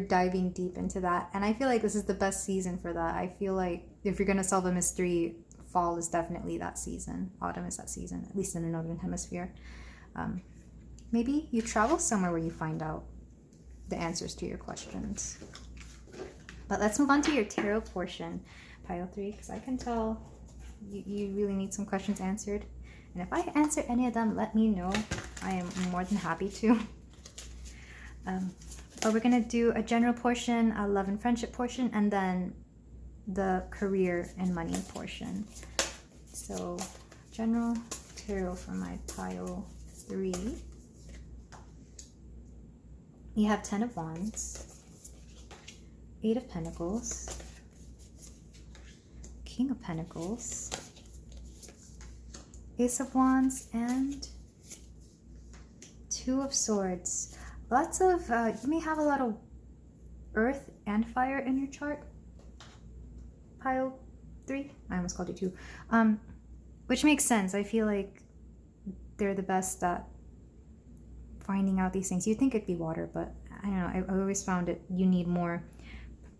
diving deep into that. And I feel like this is the best season for that. I feel like if you're going to solve a mystery, fall is definitely that season. Autumn is that season, at least in the Northern Hemisphere. Maybe you travel somewhere where you find out the answers to your questions. But let's move on to your tarot portion. pile 3, because I can tell you really need some questions answered. And if I answer any of them, let me know. I am more than happy to. But we're going to do a general portion, a love and friendship portion, and then the career and money portion. So general tarot for my pile 3. You have 10 of Wands, 8 of Pentacles, King of Pentacles, Ace of Wands, and 2 of Swords. Lots of, you may have a lot of earth and fire in your chart. Pile 3, I almost called it 2. Which makes sense. I feel like they're the best at finding out these things. You'd think it'd be water, but I don't know. I always found it, you need more,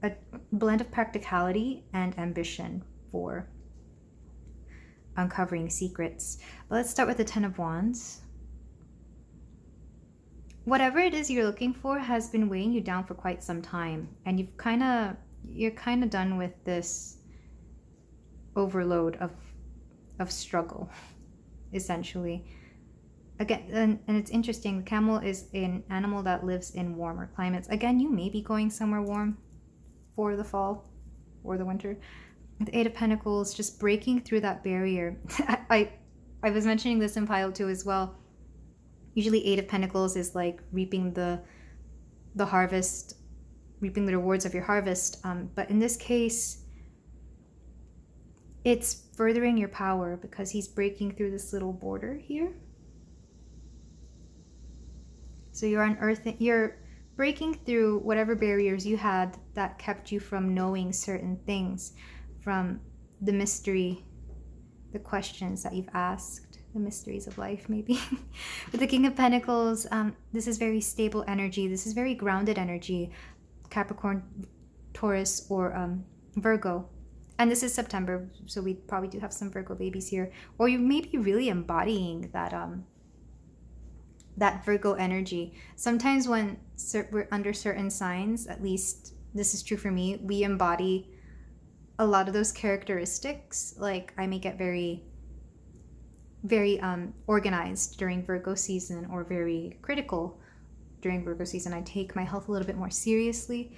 a blend of practicality and ambition for uncovering secrets. But let's start with the 10 of Wands. Whatever it is you're looking for has been weighing you down for quite some time, and you're kind of done with this overload of struggle, essentially. Again, and it's interesting, the camel is an animal that lives in warmer climates. Again, you may be going somewhere warm for the fall or the winter. The 8 of Pentacles, just breaking through that barrier. I was mentioning this in pile 2 as well. Usually 8 of Pentacles is like reaping the harvest, reaping the rewards of your harvest. But in this case, it's furthering your power because he's breaking through this little border here. So you're unearthing, you're breaking through whatever barriers you had that kept you from knowing certain things, from the mystery, the questions that you've asked, the mysteries of life maybe. With the King of Pentacles, this is very stable energy. This is very grounded energy. Capricorn, Taurus, or Virgo. And this is September, so we probably do have some Virgo babies here. Or you may be really embodying that that Virgo energy. Sometimes when we're under certain signs, at least this is true for me, we embody a lot of those characteristics. Like I may get very organized during Virgo season, or very critical during Virgo season. I take my health a little bit more seriously,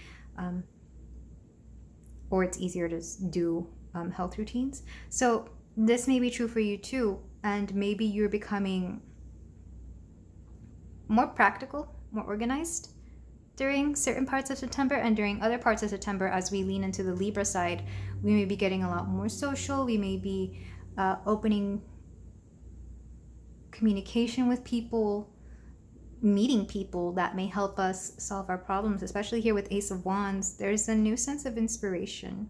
or it's easier to do health routines. So this may be true for you too, and maybe you're becoming more practical, more organized during certain parts of September, and during other parts of September, as we lean into the Libra side, we may be getting a lot more social. We may be opening communication with people, meeting people that may help us solve our problems. Especially here with Ace of Wands, there's a new sense of inspiration,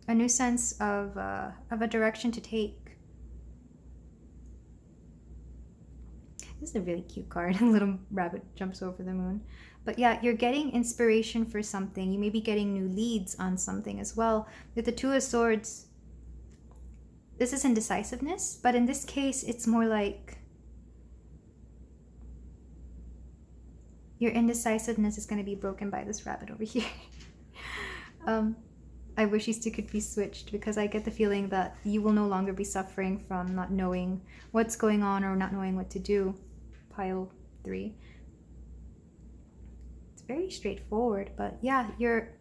a new sense of a direction to take. This is a really cute card. A little rabbit jumps over the moon. But yeah, you're getting inspiration for something. You may be getting new leads on something as well. With the 2 of Swords, this is indecisiveness, but in this case, it's more like your indecisiveness is going to be broken by this rabbit over here. I wish these two could be switched, because I get the feeling that you will no longer be suffering from not knowing what's going on or not knowing what to do. Pile 3. It's very straightforward, but yeah, you're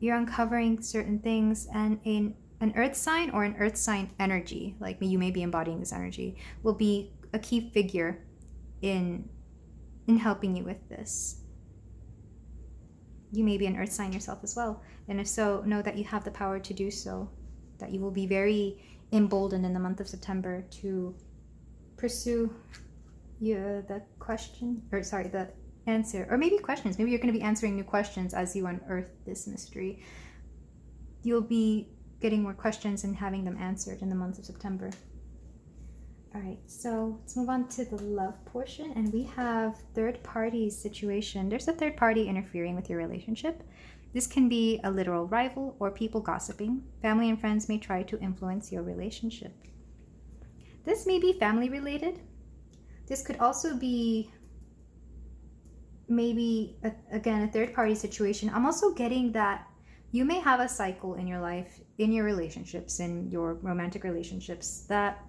uncovering certain things, and an earth sign or an earth sign energy, like you may be embodying this energy, will be a key figure in helping you with this. You may be an earth sign yourself as well, and if so, know that you have the power to do so, that you will be very emboldened in the month of September to pursue the answer, or maybe questions. Maybe you're going to be answering new questions as you unearth this mystery. You'll be getting more questions and having them answered in the month of September. All right, so let's move on to the love portion, and we have third party situation. There's a third party interfering with your relationship. This can be a literal rival or people gossiping. Family and friends may try to influence your relationship. This may be family related. This could also be maybe, again, a third party situation. I'm also getting that you may have a cycle in your life in your relationships, in your romantic relationships, that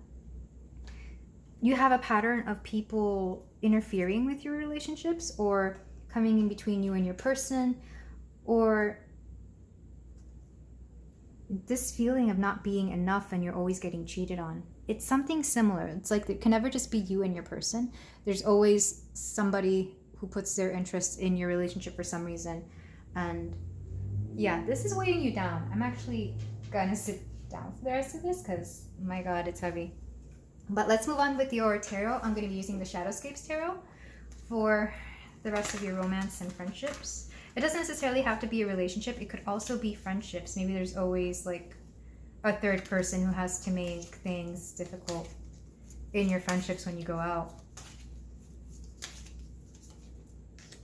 you have a pattern of people interfering with your relationships or coming in between you and your person, or this feeling of not being enough and you're always getting cheated on. It's something similar. It's like it can never just be you and your person. There's always somebody who puts their interest in your relationship for some reason. And yeah, this is weighing you down. I'm actually gonna sit down for the rest of this because, my God, it's heavy. But let's move on with your tarot. I'm going to be using the Shadowscapes tarot for the rest of your romance and friendships. It doesn't necessarily have to be a relationship. It could also be friendships. Maybe there's always like a third person who has to make things difficult in your friendships when you go out.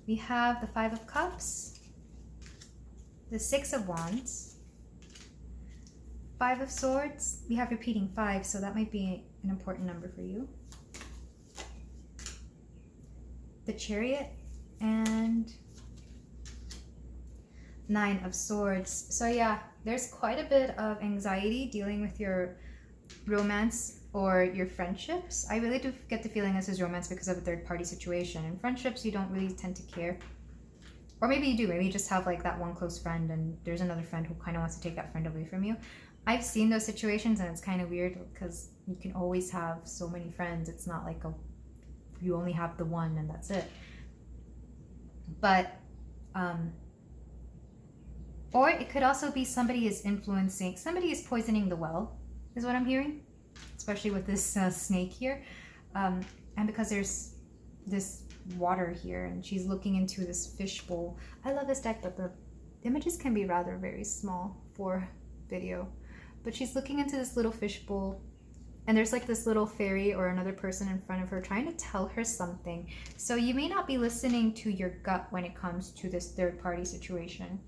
We have the Five of Cups, the Six of Wands, Five of Swords. We have repeating 5, so that might be an important number for you. The Chariot and Nine of Swords. So yeah, there's quite a bit of anxiety dealing with your romance or your friendships. I really do get the feeling this is romance because of a third party situation. In friendships, you don't really tend to care. Or maybe you do. Maybe you just have like that one close friend and there's another friend who kind of wants to take that friend away from you. I've seen those situations and it's kind of weird because you can always have so many friends. It's not like you only have the one and that's it. But, or it could also be somebody is influencing, somebody is poisoning the well, is what I'm hearing, especially with this snake here. And because there's this water here and she's looking into this fishbowl. I love this deck, but the images can be rather very small for video. But she's looking into this little fishbowl and there's like this little fairy or another person in front of her trying to tell her something. So you may not be listening to your gut when it comes to this third party situation.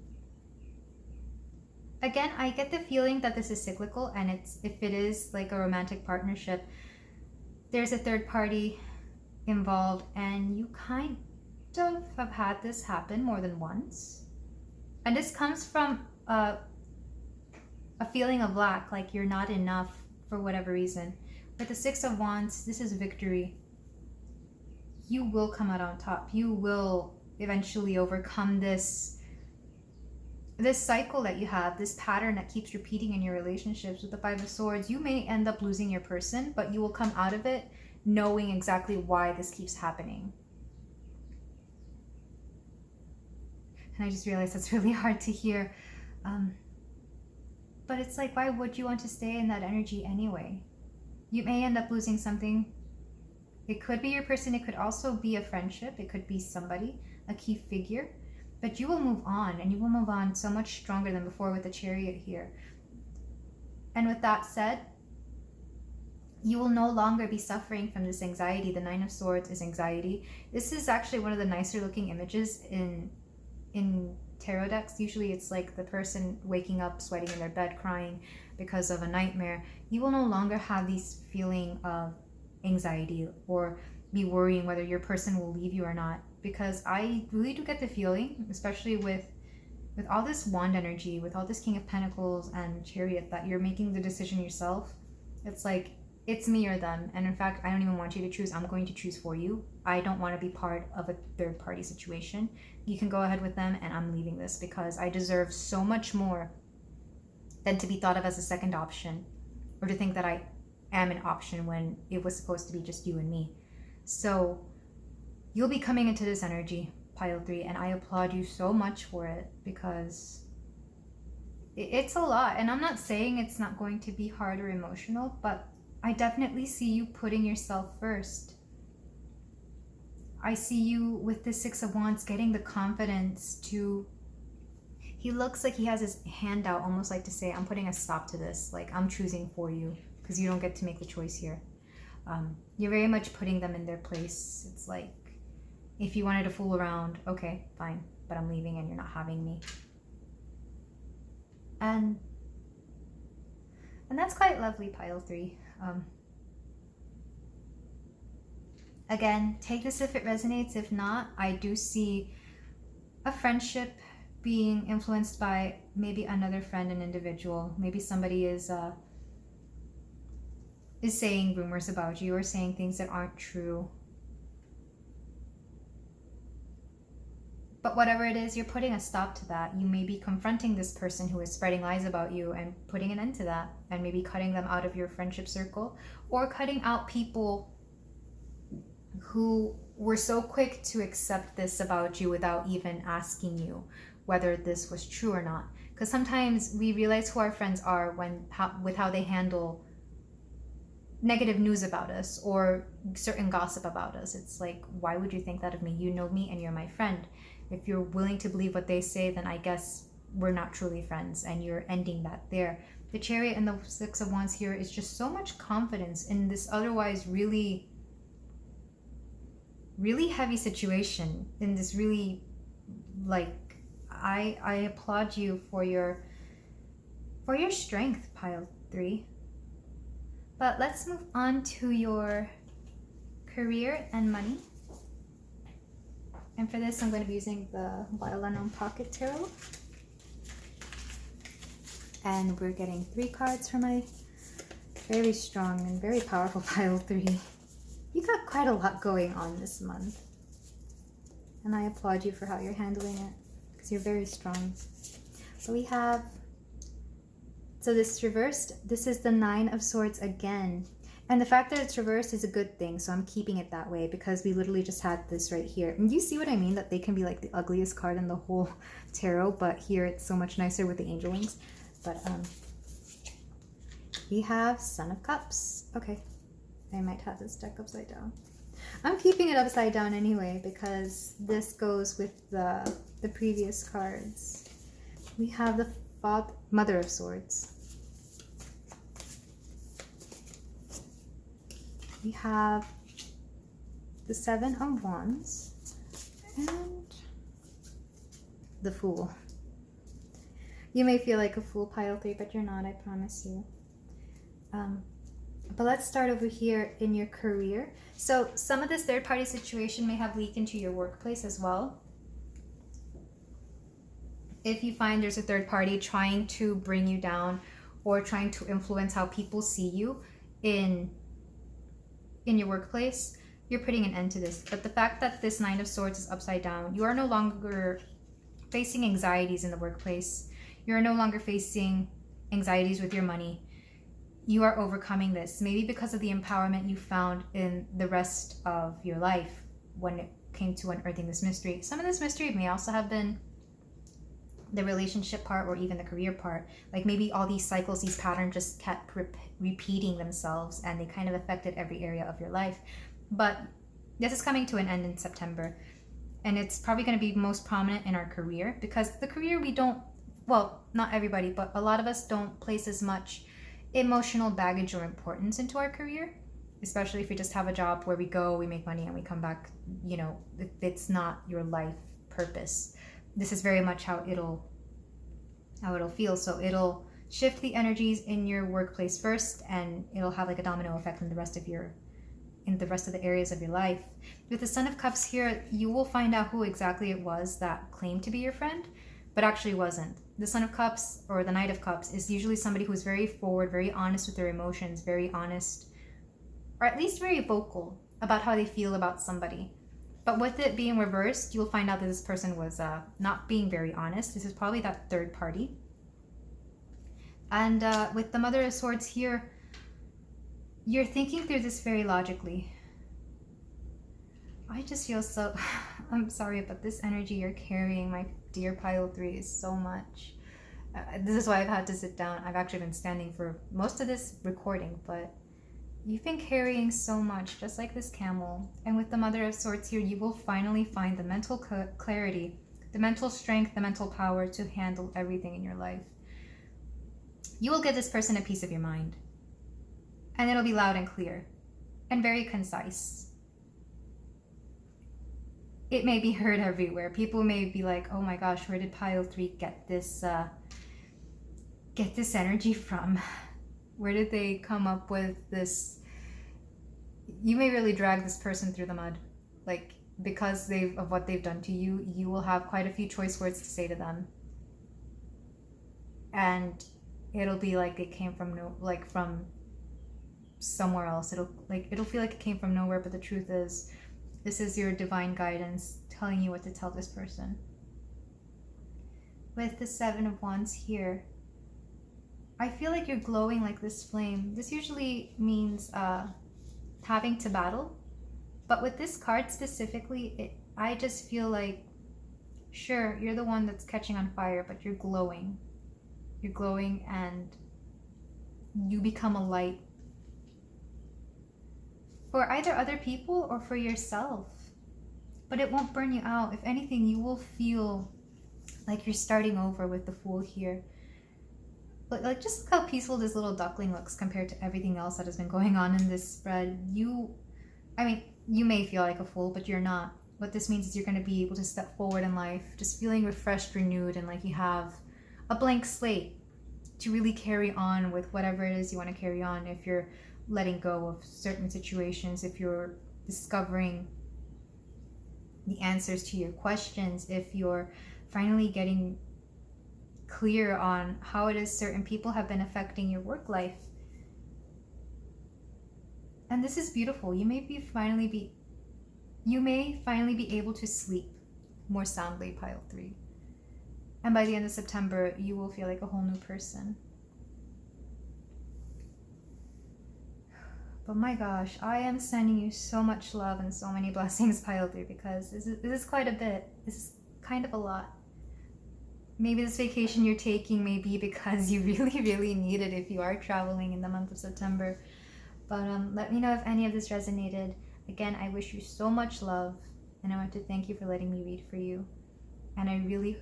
Again, I get the feeling that this is cyclical, and if it is like a romantic partnership, there's a third party involved and you kind of have had this happen more than once. And this comes from a feeling of lack, like you're not enough for whatever reason. With the Six of Wands, this is victory. You will come out on top. You will eventually overcome this cycle that you have, this pattern that keeps repeating in your relationships. With the Five of Swords, you may end up losing your person, but you will come out of it knowing exactly why this keeps happening. And I just realized that's really hard to hear. But it's like, why would you want to stay in that energy anyway? You may end up losing something. It could be your person. It could also be a friendship. It could be somebody, a key figure. But you will move on, and you will move on so much stronger than before with the Chariot here. And with that said, you will no longer be suffering from this anxiety. The Nine of Swords is anxiety. This is actually one of the nicer looking images in tarot decks. Usually it's like the person waking up, sweating in their bed, crying because of a nightmare. You will no longer have these feeling of anxiety or be worrying whether your person will leave you or not. Because I really do get the feeling, especially with all this wand energy, with all this King of Pentacles and Chariot, that you're making the decision yourself. It's like, it's me or them. And in fact, I don't even want you to choose. I'm going to choose for you. I don't want to be part of a third party situation. You can go ahead with them, and I'm leaving this because I deserve so much more than to be thought of as a second option, or to think that I am an option when it was supposed to be just you and me. So you'll be coming into this energy, Pile 3, and I applaud you so much for it, because it's a lot. And I'm not saying it's not going to be hard or emotional, but I definitely see you putting yourself first. I see you with the Six of Wands getting the confidence to... He looks like he has his hand out, almost like to say, I'm putting a stop to this. Like, I'm choosing for you, because you don't get to make the choice here. You're very much putting them in their place. It's like, if you wanted to fool around, okay, fine, but I'm leaving and you're not having me. And that's quite lovely, Pile 3. Again, take this if it resonates. If not, I do see a friendship being influenced by maybe another friend, an individual. Maybe somebody is saying rumors about you or saying things that aren't true. But whatever it is, you're putting a stop to that. You may be confronting this person who is spreading lies about you and putting an end to that, and maybe cutting them out of your friendship circle, or cutting out people who were so quick to accept this about you without even asking you whether this was true or not. Because sometimes we realize who our friends are with how they handle negative news about us or certain gossip about us. It's like, why would you think that of me? You know me and you're my friend. If you're willing to believe what they say, then I guess we're not truly friends, and you're ending that there. The Chariot and the Six of Wands here is just so much confidence in this otherwise really, really heavy situation, in this really, like, I applaud you for your strength, pile 3. But let's move on to your career and money. And for this, I'm going to be using the Wild Unknown Pocket Tarot. And we're getting 3 cards for my very strong and very powerful pile 3. You got quite a lot going on this month. And I applaud you for how you're handling it, because you're very strong. So we have, so this reversed, this is the 9 of Swords again. And the fact that it's reversed is a good thing, so I'm keeping it that way, because we literally just had this right here. And you see what I mean? That they can be like the ugliest card in the whole tarot, but here it's so much nicer with the angel wings. But we have Son of Cups. Okay, I might have this deck upside down. I'm keeping it upside down anyway, because this goes with the previous cards. We have the Mother of Swords. We have the 7 of Wands and the Fool. You may feel like a fool, pile 3, but you're not, I promise you. But let's start over here in your career. So some of this third-party situation may have leaked into your workplace as well. If you find there's a third party trying to bring you down or trying to influence how people see you in your workplace, you're putting an end to this. But the fact that this 9 of Swords is upside down, you are no longer facing anxieties in the workplace. You're no longer facing anxieties with your money. You are overcoming this, maybe because of the empowerment you found in the rest of your life when it came to unearthing this mystery. Some of this mystery may also have been the relationship part or even the career part. Like maybe all these cycles, these patterns just kept repeating themselves, and they kind of affected every area of your life. But this is coming to an end in September, and it's probably going to be most prominent in our career, because the career we don't, well, not everybody, but a lot of us don't place as much emotional baggage or importance into our career, especially if we just have a job where we go, we make money, and we come back. You know, it's not your life purpose. This is very much how it'll feel. So it'll shift the energies in your workplace first, and it'll have like a domino effect in the rest of the areas of your life. With the Son of Cups here, you will find out who exactly it was that claimed to be your friend, but actually wasn't. The Son of Cups or the Knight of Cups is usually somebody who's very forward, very honest with their emotions, very honest, or at least very vocal about how they feel about somebody. But with it being reversed, you'll find out that this person was not being very honest. This is probably that third party. And with the Mother of Swords here, you're thinking through this very logically. I just feel so... I'm sorry, but this energy you're carrying, my dear pile 3, is so much. This is why I've had to sit down. I've actually been standing for most of this recording, but you've been carrying so much, just like this camel. And with the Mother of Swords here, you will finally find the mental clarity, the mental strength, the mental power to handle everything in your life. You will give this person a piece of your mind. And it'll be loud and clear and very concise. It may be heard everywhere. People may be like, oh my gosh, where did pile 3 get this energy from? Where did they come up with this? You may really drag this person through the mud. Like, because of what they've done to you, you will have quite a few choice words to say to them. and it'll be like it came from from somewhere else. It'll feel like it came from nowhere, but the truth is, this is your divine guidance telling you what to tell this person. With the Seven of Wands here, I feel like you're glowing like this flame. This usually means having to battle, but with this card specifically, I just feel like, sure, you're the one that's catching on fire, but you're glowing. You're glowing and you become a light for either other people or for yourself. But it won't burn you out. If anything, you will feel like you're starting over with the Fool here. Like, just look how peaceful this little duckling looks compared to everything else that has been going on in this spread. You may feel like a fool, but you're not. What this means is you're going to be able to step forward in life just feeling refreshed, renewed, and like you have a blank slate to really carry on with whatever it is you want to carry on. If you're letting go of certain situations, if you're discovering the answers to your questions, if you're finally getting clear on how it is certain people have been affecting your work life. And this is beautiful. You may finally be able to sleep more soundly, pile 3. And by the end of September, you will feel like a whole new person. But my gosh, I am sending you so much love and so many blessings, pile 3, because this is quite a bit. This is kind of a lot. Maybe this vacation you're taking may be because you really, really need it if you are traveling in the month of September. But let me know if any of this resonated. Again, I wish you so much love, and I want to thank you for letting me read for you. And I really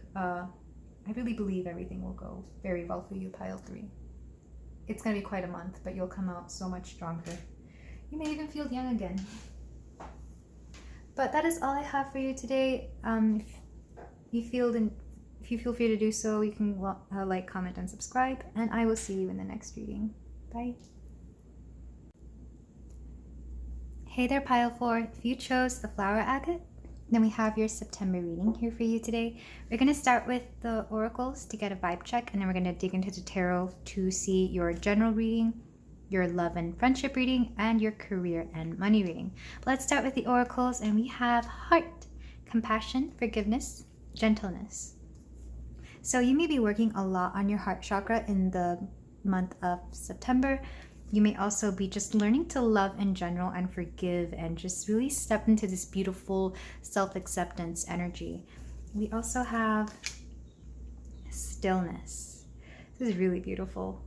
believe everything will go very well for you, pile 3. It's going to be quite a month, but you'll come out so much stronger. You may even feel young again. But that is all I have for you today. If you feel free to do so, you can like, comment, and subscribe, and I will see you in the next reading. Bye. Hey there, pile 4. If you chose the flower agate, then we have your September reading here for you today. We're going to start with the oracles to get a vibe check, and then we're going to dig into the tarot to see your general reading, your love and friendship reading, and your career and money reading. Let's start with the oracles, and we have heart, compassion, forgiveness, gentleness. So you may be working a lot on your heart chakra in the month of September. You may also be just learning to love in general and forgive and just really step into this beautiful self-acceptance energy. We also have stillness. This is really beautiful.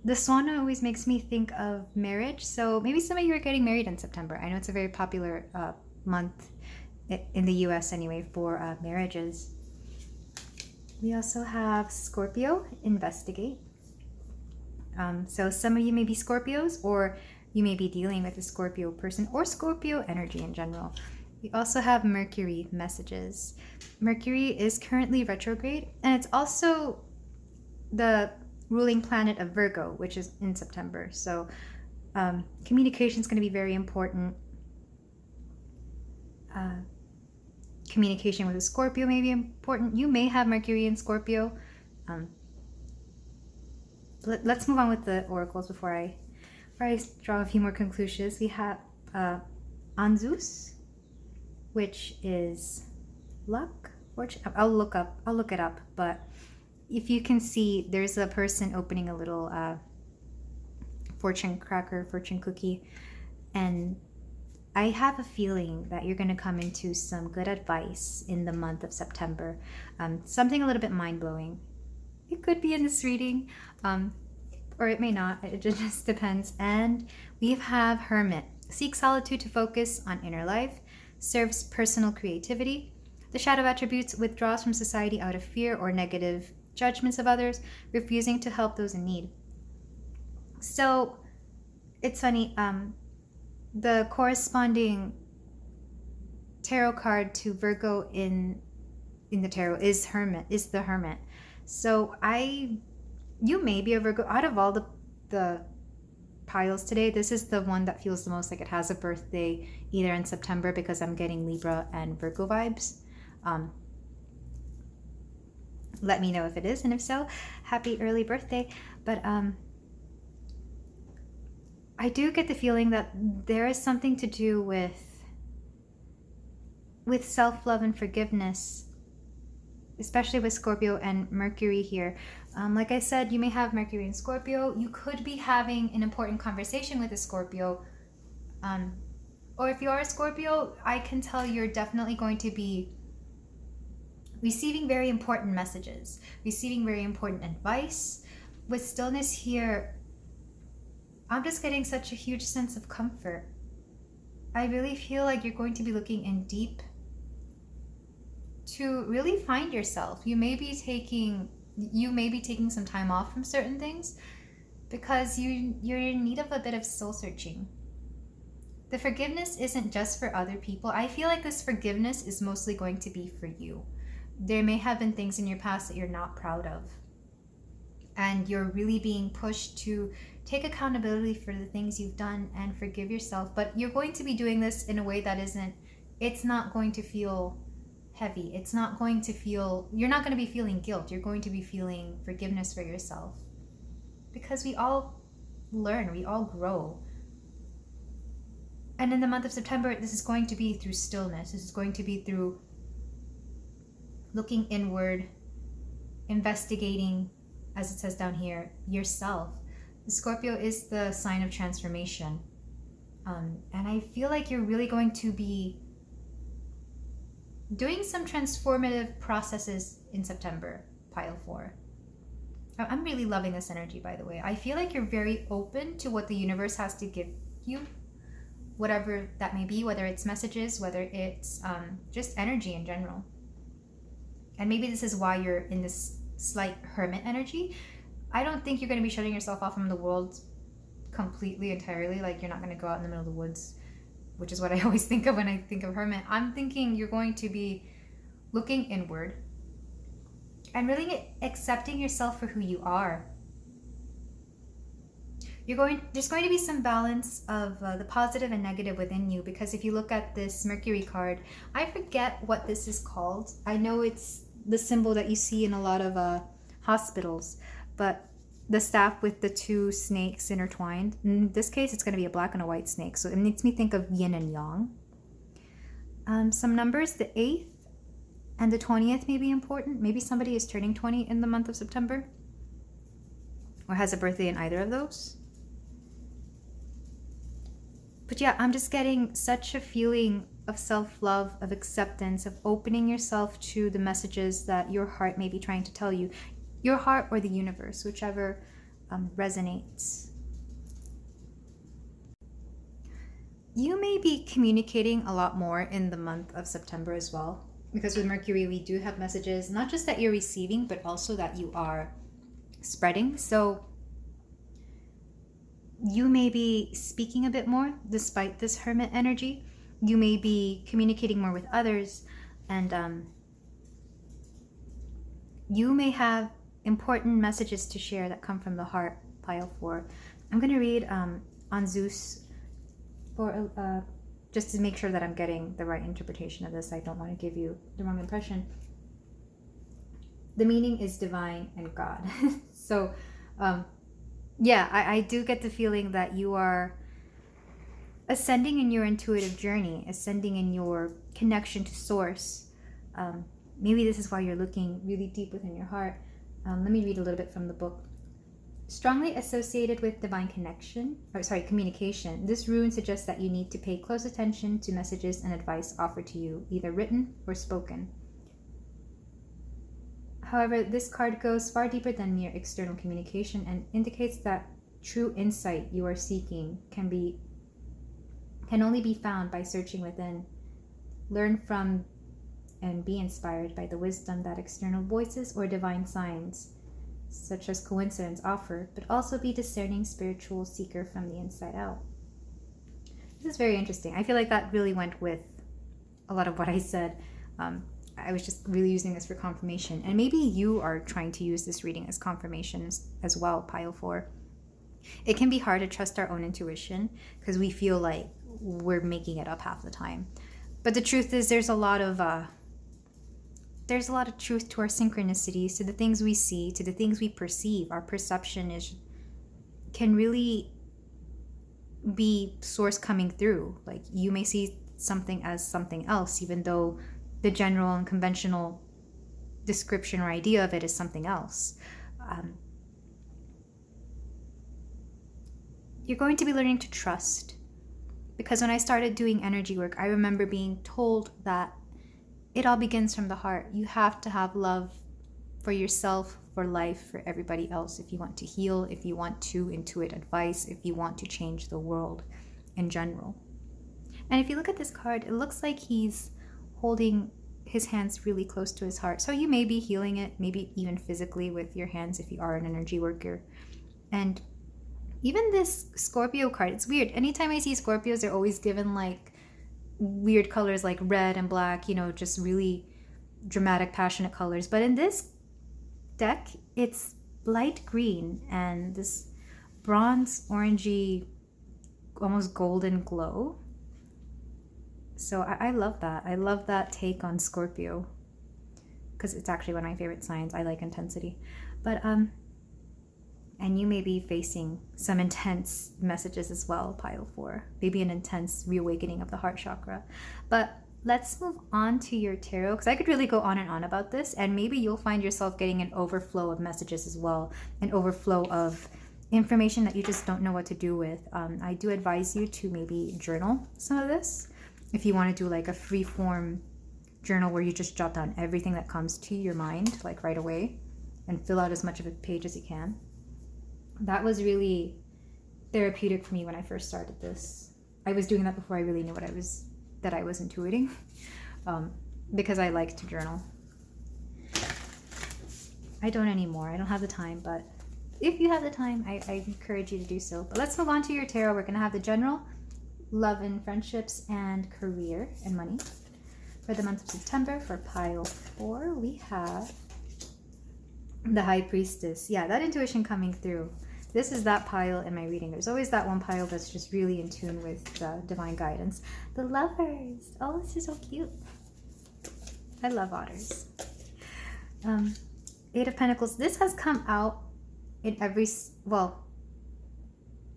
The swan always makes me think of marriage. So maybe some of you are getting married in September. I know it's a very popular month in the US anyway for marriages. We also have Scorpio, investigate. So some of you may be Scorpios, or you may be dealing with a Scorpio person or Scorpio energy in general. We also have Mercury, messages. Mercury is currently retrograde, and it's also the ruling planet of Virgo, which is in September. So communication is going to be very important. Communication with a Scorpio may be important. You may have Mercury in Scorpio. Let's move on with the oracles before I draw a few more conclusions. We have Anzus, which is luck, fortune. I'll look it up. But if you can see, there's a person opening a little fortune cookie, and I have a feeling that you're going to come into some good advice in the month of September. Something a little bit mind-blowing. It could be in this reading, or it may not. It just depends. And we have Hermit. Seek solitude to focus on inner life. Serves personal creativity. The shadow attributes withdraws from society out of fear or negative judgments of others, refusing to help those in need. So it's funny. The corresponding tarot card to Virgo in the tarot is the Hermit. So you may be a Virgo. Out of all the piles today, this is the one that feels the most like it has a birthday either in September, because I'm getting Libra and Virgo vibes. Let me know if it is, and if so, happy early birthday. But I do get the feeling that there is something to do with self-love and forgiveness, especially with Scorpio and Mercury here. Like I said, you may have Mercury in Scorpio. You could be having an important conversation with a Scorpio. Or if you are a Scorpio, I can tell you're definitely going to be receiving very important messages, receiving very important advice. With stillness here, I'm just getting such a huge sense of comfort. I really feel like you're going to be looking in deep to really find yourself. You may be taking some time off from certain things because you're in need of a bit of soul searching. The forgiveness isn't just for other people. I feel like this forgiveness is mostly going to be for you. There may have been things in your past that you're not proud of, and you're really being pushed to take accountability for the things you've done and forgive yourself. But you're going to be doing this in a way that it's not going to feel heavy. It's not going to feel, you're not going to be feeling guilt. You're going to be feeling forgiveness for yourself. Because we all learn, we all grow. And in the month of September, this is going to be through stillness. This is going to be through looking inward, investigating, as it says down here, yourself. The Scorpio is the sign of transformation. And I feel like you're really going to be doing some transformative processes in September, pile 4. I'm really loving this energy, by the way. I feel like you're very open to what the universe has to give you, whatever that may be, whether it's messages, whether it's just energy in general. And maybe this is why you're in this slight hermit energy. I don't think you're going to be shutting yourself off from the world completely, entirely. Like, you're not going to go out in the middle of the woods, which is what I always think of when I think of hermit. I'm thinking you're going to be looking inward and really accepting yourself for who you are. There's going to be some balance of the positive and negative within you, because if you look at this Mercury card, I forget what this is called. I know it's the symbol that you see in a lot of hospitals, but the staff with the 2 snakes intertwined. In this case, it's going to be a black and a white snake, so it makes me think of yin and yang. Some numbers, the 8th and the 20th may be important. Maybe somebody is turning 20 in the month of September, or has a birthday in either of those. But yeah, I'm just getting such a feeling of self-love, of acceptance, of opening yourself to the messages that your heart may be trying to tell you. Your heart or the universe, whichever resonates. You may be communicating a lot more in the month of September as well, because with Mercury, we do have messages, not just that you're receiving, but also that you are spreading. So you may be speaking a bit more despite this hermit energy. You may be communicating more with others, and you may have important messages to share that come from the heart, pile 4. I'm going to read on Zeus for just to make sure that I'm getting the right interpretation of this. I don't want to give you the wrong impression. The meaning is divine and God. So yeah, I do get the feeling that you are ascending in your intuitive journey, ascending in your connection to source. Maybe this is why you're looking really deep within your heart. Let me read a little bit from the book. Strongly associated with divine communication, this rune suggests that you need to pay close attention to messages and advice offered to you, either written or spoken. However, this card goes far deeper than mere external communication and indicates that true insight you are seeking can only be found by searching within. Learn from and be inspired by the wisdom that external voices or divine signs, such as coincidence, offer, but also be discerning spiritual seeker from the inside out. This is very interesting. I feel like that really went with a lot of what I said. I was just really using this for confirmation. And maybe you are trying to use this reading as confirmation as well, pile 4. It can be hard to trust our own intuition because we feel like we're making it up half the time. But the truth is there's a lot of there's a lot of truth to our synchronicities, to the things we see, to the things we perceive. Our perception can really be source coming through. Like, you may see something as something else, even though the general and conventional description or idea of it is something else. You're going to be learning to trust, because when I started doing energy work, I remember being told that it all begins from the heart. You have to have love for yourself, for life, for everybody else, if you want to heal, if you want to intuit advice, if you want to change the world in general. And if you look at this card, it looks like he's holding his hands really close to his heart. So you may be healing it, maybe even physically with your hands if you are an energy worker. And even this Scorpio card, it's weird. Anytime I see Scorpios, they're always given like weird colors like red and black, just really dramatic, passionate colors. But in this deck, it's light green and this bronze, orangey, almost golden glow. So I love that. I love that take on Scorpio, because it's actually one of my favorite signs. I like intensity. But and you may be facing some intense messages as well, pile 4. Maybe an intense reawakening of the heart chakra. But let's move on to your tarot, because I could really go on and on about this, and maybe you'll find yourself getting an overflow of messages as well, an overflow of information that you just don't know what to do with. I do advise you to maybe journal some of this, if you want to do like a free form journal where you just jot down everything that comes to your mind, like right away, and fill out as much of a page as you can. That was really therapeutic for me when I first started this. I was doing that before I really knew that I was intuiting, because I like to journal. I don't anymore. I don't have the time, but if you have the time, I encourage you to do so. But let's move on to your tarot. We're going to have the general, love and friendships, and career and money. For the month of September, for pile 4, we have the High Priestess. Yeah, that intuition coming through. This is that pile in my reading. There's always that one pile that's just really in tune with divine guidance. The Lovers. Oh, this is so cute. I love otters. 8 of Pentacles. This has come out in every, well,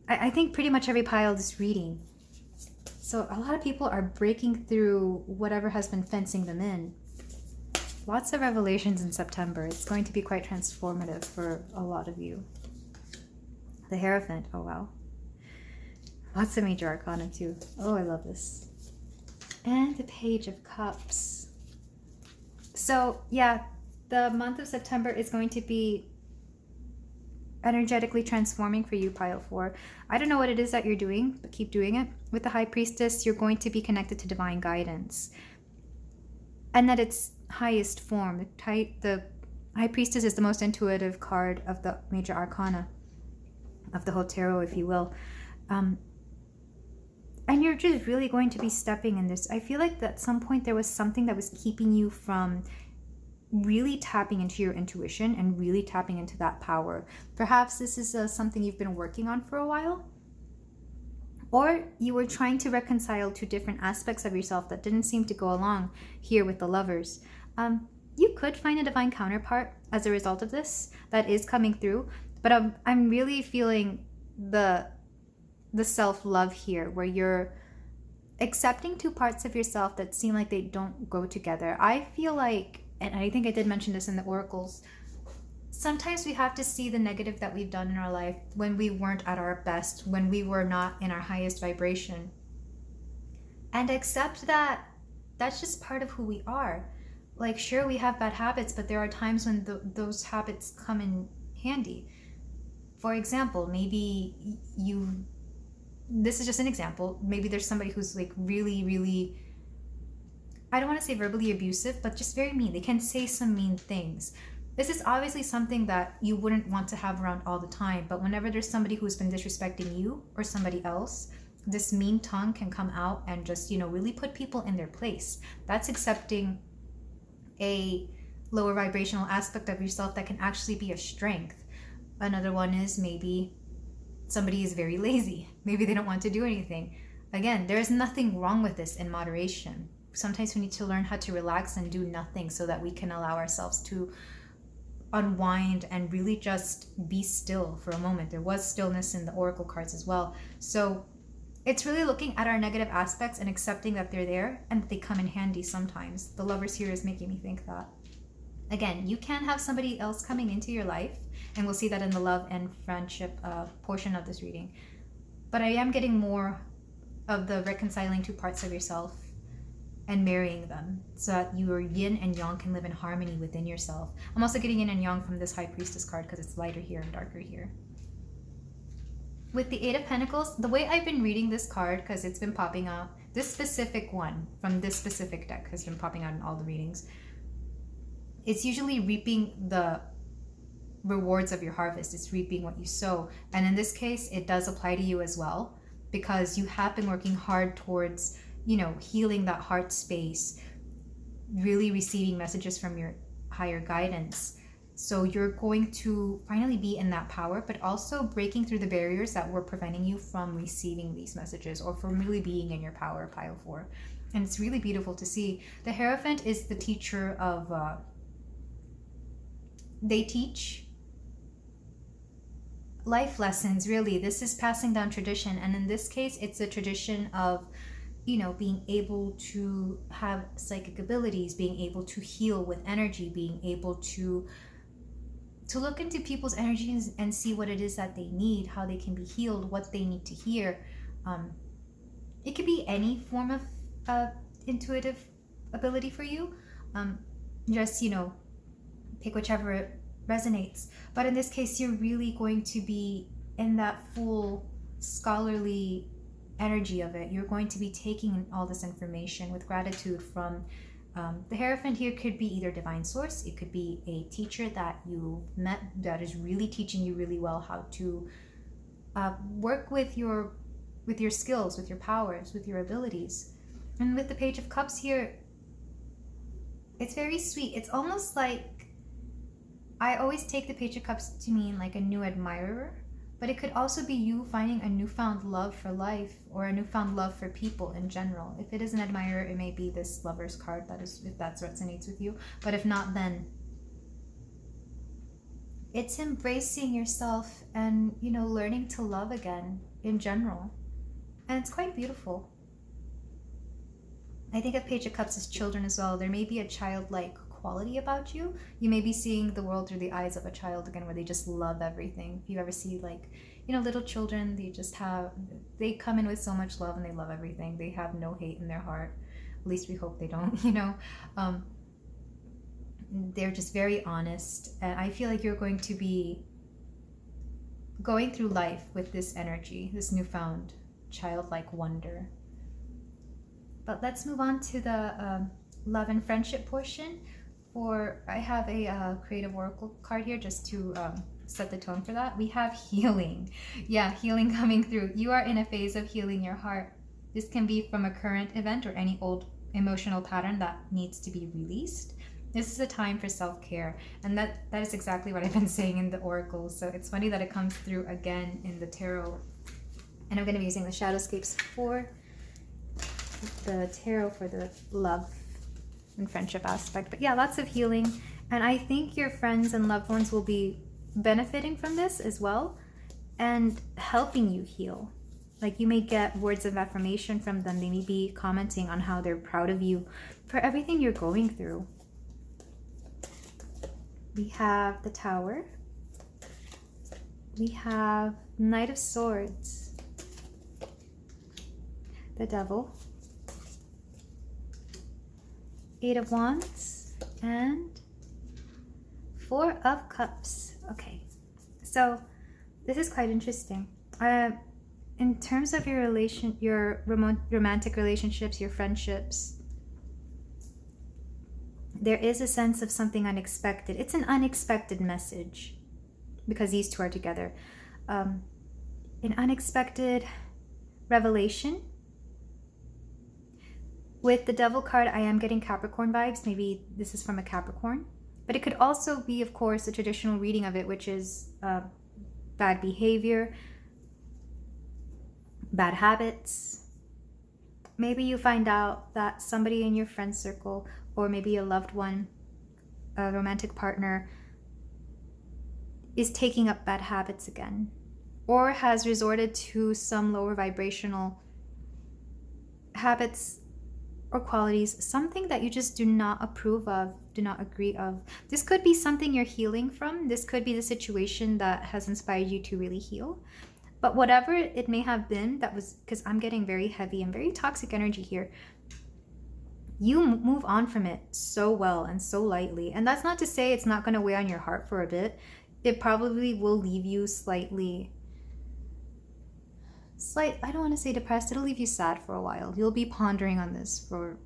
I think pretty much every pile of this reading. So a lot of people are breaking through whatever has been fencing them in. Lots of revelations in September. It's going to be quite transformative for a lot of you. The Hierophant. Oh, wow. Lots of major arcana, too. Oh, I love this. And the Page of Cups. So, yeah, the month of September is going to be energetically transforming for you, pile 4. I don't know what it is that you're doing, but keep doing it. With the High Priestess, you're going to be connected to divine guidance. And at its highest form, the High Priestess is the most intuitive card of the major arcana, of the whole tarot, if you will. And you're just really going to be stepping in this. I feel like at some point there was something that was keeping you from really tapping into your intuition and really tapping into that power. Perhaps this is something you've been working on for a while, or you were trying to reconcile 2 different aspects of yourself that didn't seem to go along here with the Lovers. You could find a divine counterpart as a result of this that is coming through, but I'm really feeling the self-love here, where you're accepting 2 parts of yourself that seem like they don't go together. I feel like, and I think I did mention this in the oracles, sometimes we have to see the negative that we've done in our life when we weren't at our best, when we were not in our highest vibration, and accept that that's just part of who we are. Like, sure, we have bad habits, but there are times when those habits come in handy. For example, maybe this is just an example, maybe there's somebody who's like really, really, I don't want to say verbally abusive, but just very mean. They can say some mean things. This is obviously something that you wouldn't want to have around all the time, but whenever there's somebody who's been disrespecting you or somebody else, this mean tongue can come out and just, really put people in their place. That's accepting a lower vibrational aspect of yourself that can actually be a strength. Another one is maybe somebody is very lazy. Maybe they don't want to do anything. Again, there is nothing wrong with this in moderation. sometimes we need to learn how to relax and do nothing so that we can allow ourselves to unwind and really just be still for a moment. There was stillness in the oracle cards as well. So it's really looking at our negative aspects and accepting that they're there and that they come in handy sometimes. The Lovers here is making me think that. Again, you can have somebody else coming into your life, and we'll see that in the love and friendship portion of this reading. But I am getting more of the reconciling two parts of yourself and marrying them so that your yin and yang can live in harmony within yourself. I'm also getting yin and yang from this High Priestess card because it's lighter here and darker here. With the Eight of Pentacles, the way I've been reading this card, because it's been popping out, this specific one from this specific deck has been popping out in all the readings. It's usually reaping the rewards of your harvest. It's reaping what you sow. And in this case, it does apply to you as well, because you have been working hard towards, you know, healing that heart space, really receiving messages from your higher guidance. So you're going to finally be in that power, but also breaking through the barriers that were preventing you from receiving these messages or from really being in your power, pile 4. And it's really beautiful to see. The Hierophant is the teacher of, they teach life lessons, really. This is passing down tradition. And in this case, it's a tradition of, you know, being able to have psychic abilities, being able to heal with energy, being able to look into people's energies and see what it is that they need, how they can be healed, what they need to hear. It could be any form of intuitive ability for you. Just, you know, pick whichever resonates. But in this case, you're really going to be in that full scholarly energy of it. You're going to be taking in all this information with gratitude from the Hierophant here. Could be either divine source, it could be a teacher that you met that is really teaching you really well how to work with your skills, with your powers, with your abilities. And with the Page of Cups here, it's very sweet. It's almost like, I always take the Page of Cups to mean like a new admirer, but it could also be you finding a newfound love for life or a newfound love for people in general. If it is an admirer, it may be this Lover's card, that is, if that resonates with you. But if not, then it's embracing yourself and, you know, learning to love again in general. And it's quite beautiful. I think of Page of Cups as children as well. There may be a childlike quality about you. You may be seeing the world through the eyes of a child again, where they just love everything. If you ever see, like, you know, little children, they come in with so much love and they love everything. They have no hate in their heart. At least we hope they don't, you know. They're just very honest. And I feel like you're going to be going through life with this energy, this newfound childlike wonder. But let's move on to the love and friendship portion. I have a creative oracle card here just to set the tone for that. We have healing. Yeah, healing coming through. You are in a phase of healing your heart. This can be from a current event or any old emotional pattern that needs to be released. This is a time for self-care, and that is exactly what I've been saying in the oracles. So it's funny that it comes through again in the tarot. And I'm going to be using the Shadowscapes for the tarot for the love and friendship aspect. But yeah, lots of healing, and I think your friends and loved ones will be benefiting from this as well and helping you heal. Like, you may get words of affirmation from them. They may be commenting on how they're proud of you for everything you're going through. We have the Tower. We have Knight of Swords, the Devil, Eight of Wands, and Four of Cups. Okay, so this is quite interesting. In terms of your romantic relationships, your friendships, there is a sense of something unexpected. It's an unexpected message because these two are together. An unexpected revelation. With the Devil card, I am getting Capricorn vibes. Maybe this is from a Capricorn. But it could also be, of course, a traditional reading of it, which is bad behavior, bad habits, maybe you find out that somebody in your friend circle, or maybe a loved one, a romantic partner, is taking up bad habits again, or has resorted to some lower vibrational habits or qualities, something that you just do not approve of, do not agree of. This could be something you're healing from. This could be the situation that has inspired you to really heal. But whatever it may have been, that was, because I'm getting very heavy and very toxic energy here, you move on from it so well and so lightly. And that's not to say it's not going to weigh on your heart for a bit. It probably will leave you I don't want to say depressed. It'll leave you sad for a while. You'll be pondering on this for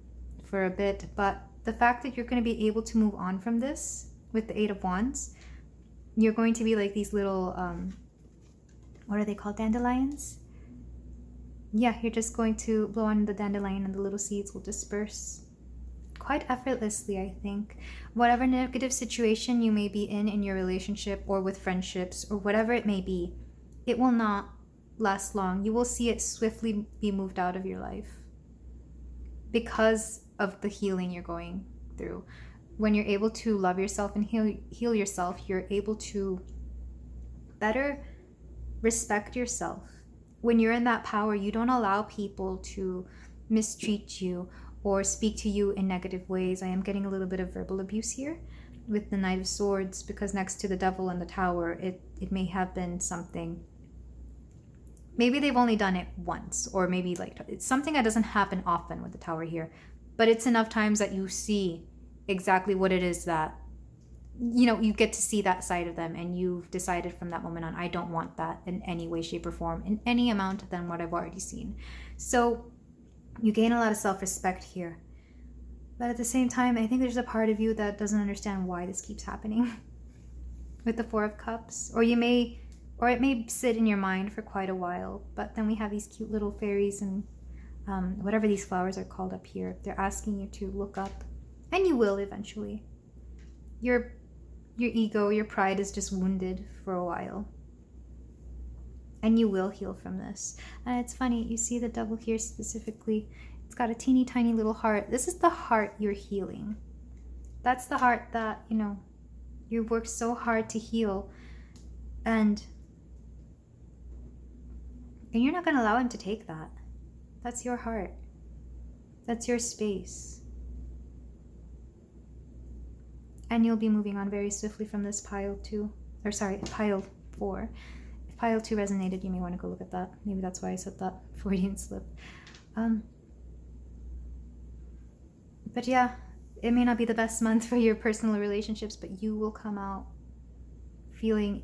a bit. But the fact that you're going to be able to move on from this with the Eight of Wands, you're going to be like these little, what are they called? Dandelions? Yeah, you're just going to blow on the dandelion and the little seeds will disperse quite effortlessly, I think. Whatever negative situation you may be in your relationship or with friendships or whatever it may be, it will not last long. You will see it swiftly be moved out of your life because of the healing you're going through. When you're able to love yourself and heal yourself, you're able to better respect yourself. When you're in that power, you don't allow people to mistreat you or speak to you in negative ways. I am getting a little bit of verbal abuse here with the Knight of Swords, because next to the Devil and the Tower, it may have been something. Maybe they've only done it once, or maybe like it's something that doesn't happen often with the Tower here, but it's enough times that you see exactly what it is that, you know, you get to see that side of them, and you've decided from that moment on, I don't want that in any way, shape, or form, in any amount than what I've already seen. So you gain a lot of self-respect here. But at the same time, I think there's a part of you that doesn't understand why this keeps happening with the Four of Cups. Or it may sit in your mind for quite a while, but then we have these cute little fairies and whatever these flowers are called up here. They're asking you to look up, and you will eventually. Your ego, your pride is just wounded for a while. And you will heal from this. And it's funny, you see the Devil here specifically. It's got a teeny tiny little heart. This is the heart you're healing. That's the heart that, you know, you worked so hard to heal. And you're not going to allow him to take that. That's your heart. That's your space. And you'll be moving on very swiftly from this pile 2. Or sorry, pile 4. If pile 2 resonated, you may want to go look at that. Maybe that's why I said that Freudian slip. But yeah, it may not be the best month for your personal relationships, but you will come out feeling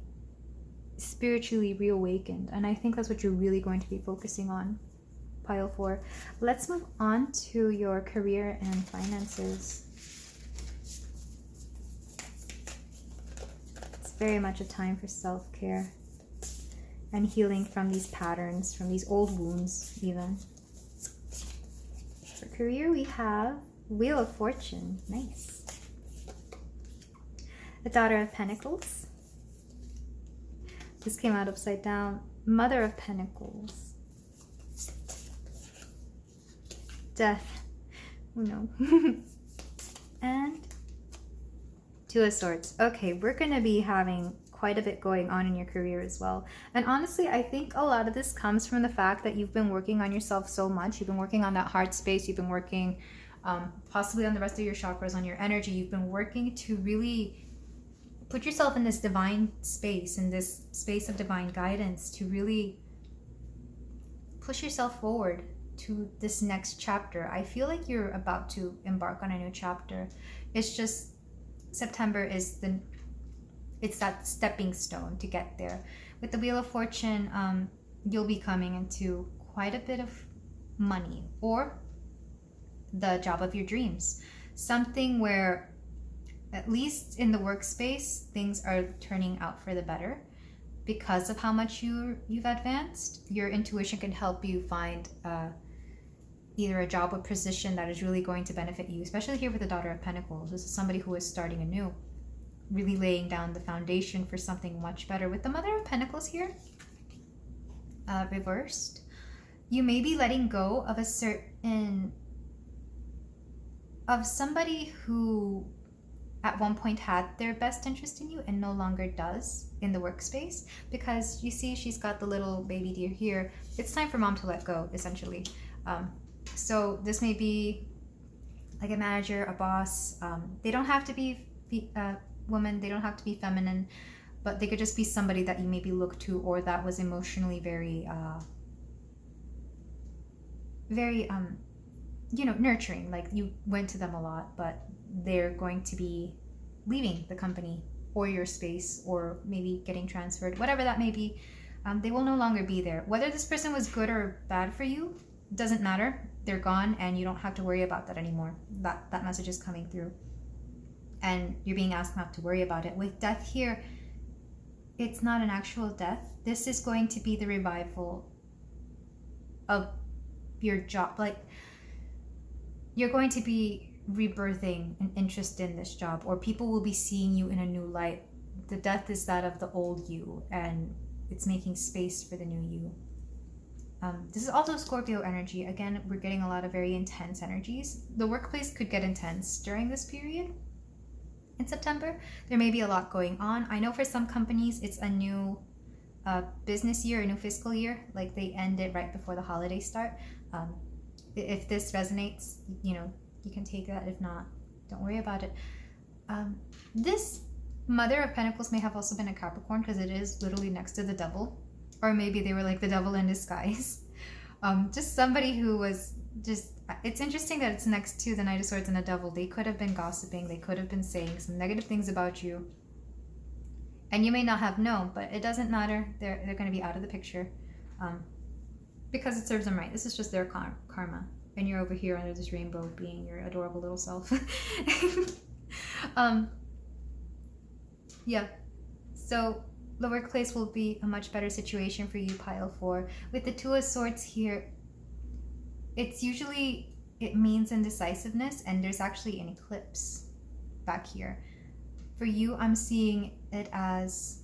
spiritually reawakened. And I think that's what you're really going to be focusing on, pile 4. Let's move on to your career and finances. It's very much a time for self-care and healing from these patterns, from these old wounds even. For career, we have Wheel of Fortune. Nice. The Daughter of Pentacles. This came out upside down. Mother of Pentacles. Death. Oh no. And Two of Swords. Okay, we're going to be having quite a bit going on in your career as well. And honestly, I think a lot of this comes from the fact that you've been working on yourself so much. You've been working on that heart space. You've been working possibly on the rest of your chakras, on your energy. You've been working to really put yourself in this divine space, in this space of divine guidance, to really push yourself forward to this next chapter. I feel like you're about to embark on a new chapter. It's just September is it's that stepping stone to get there. With the Wheel of Fortune, you'll be coming into quite a bit of money, or the job of your dreams. Something where, at least in the workspace, things are turning out for the better because of how much you've advanced. Your intuition can help you find either a job or position that is really going to benefit you, especially here with the Daughter of Pentacles. This is somebody who is starting anew, really laying down the foundation for something much better. With the Mother of Pentacles here, reversed, you may be letting go of somebody who at one point had their best interest in you and no longer does in the workspace, because you see she's got the little baby deer here. It's time for mom to let go, essentially. So this may be like a manager, a boss. They don't have to be women, they don't have to be feminine, but they could just be somebody that you maybe look to, or that was emotionally very nurturing. Like you went to them a lot, but they're going to be leaving the company or your space, or maybe getting transferred, whatever that may be. They will no longer be there. Whether this person was good or bad for you doesn't matter. They're gone, and you don't have to worry about that anymore. That message is coming through, and you're being asked not to worry about it. With death here, it's not an actual death. This is going to be the revival of your job. Like, you're going to be rebirthing an interest in this job, or people will be seeing you in a new light. The death is that of the old you, and it's making space for the new you. This is also Scorpio energy. Again, we're getting a lot of very intense energies. The workplace could get intense during this period in September. There may be a lot going on. I know for some companies it's a new business year, a new fiscal year. Like they end it right before the holidays start. If this resonates, you can take that. If not, don't worry about it. This Mother of Pentacles may have also been a Capricorn, because it is literally next to the devil. Or maybe they were like the devil in disguise. Just somebody who was it's interesting that it's next to the Knight of Swords and the devil. They could have been gossiping. They could have been saying some negative things about you. And you may not have known, but it doesn't matter. They're going to be out of the picture. Because it serves them right. This is just their karma. And you're over here under this rainbow being your adorable little self. Yeah. So the workplace will be a much better situation for you, pile 4. With the Two of Swords here, it means indecisiveness, and there's actually an eclipse back here. For you, I'm seeing it as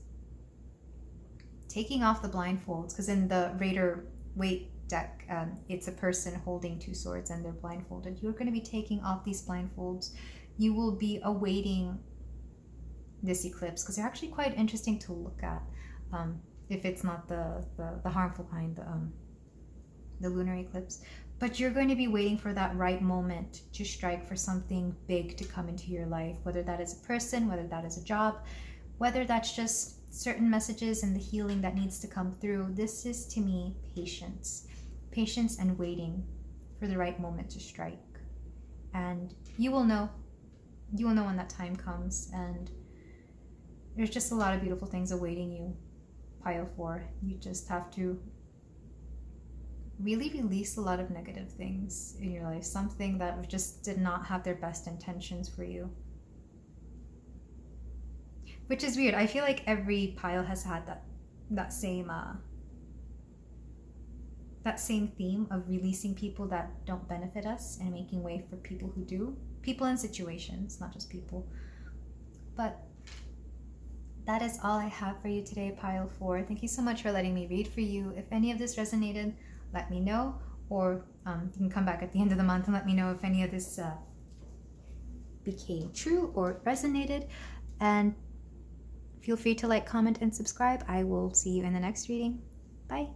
taking off the blindfolds, because in the Raider Waite deck, it's a person holding 2 swords and they're blindfolded. You're going to be taking off these blindfolds. You will be awaiting this eclipse, because they're actually quite interesting to look at, if it's not the harmful kind, the lunar eclipse. But you're going to be waiting for that right moment to strike, for something big to come into your life, whether that is a person, whether that is a job, whether that's just certain messages and the healing that needs to come through. This is, to me, patience and waiting for the right moment to strike. And you will know when that time comes, and there's just a lot of beautiful things awaiting you, pile 4. You just have to really release a lot of negative things in your life, something that just did not have their best intentions for you. Which is weird. I feel like every pile has had that same theme of releasing people that don't benefit us and making way for people who do. People and situations, not just people. But that is all I have for you today, pile 4. Thank you so much for letting me read for you. If any of this resonated, let me know, or you can come back at the end of the month and let me know if any of this became true or resonated. And feel free to like, comment, and subscribe. I will see you in the next reading. Bye.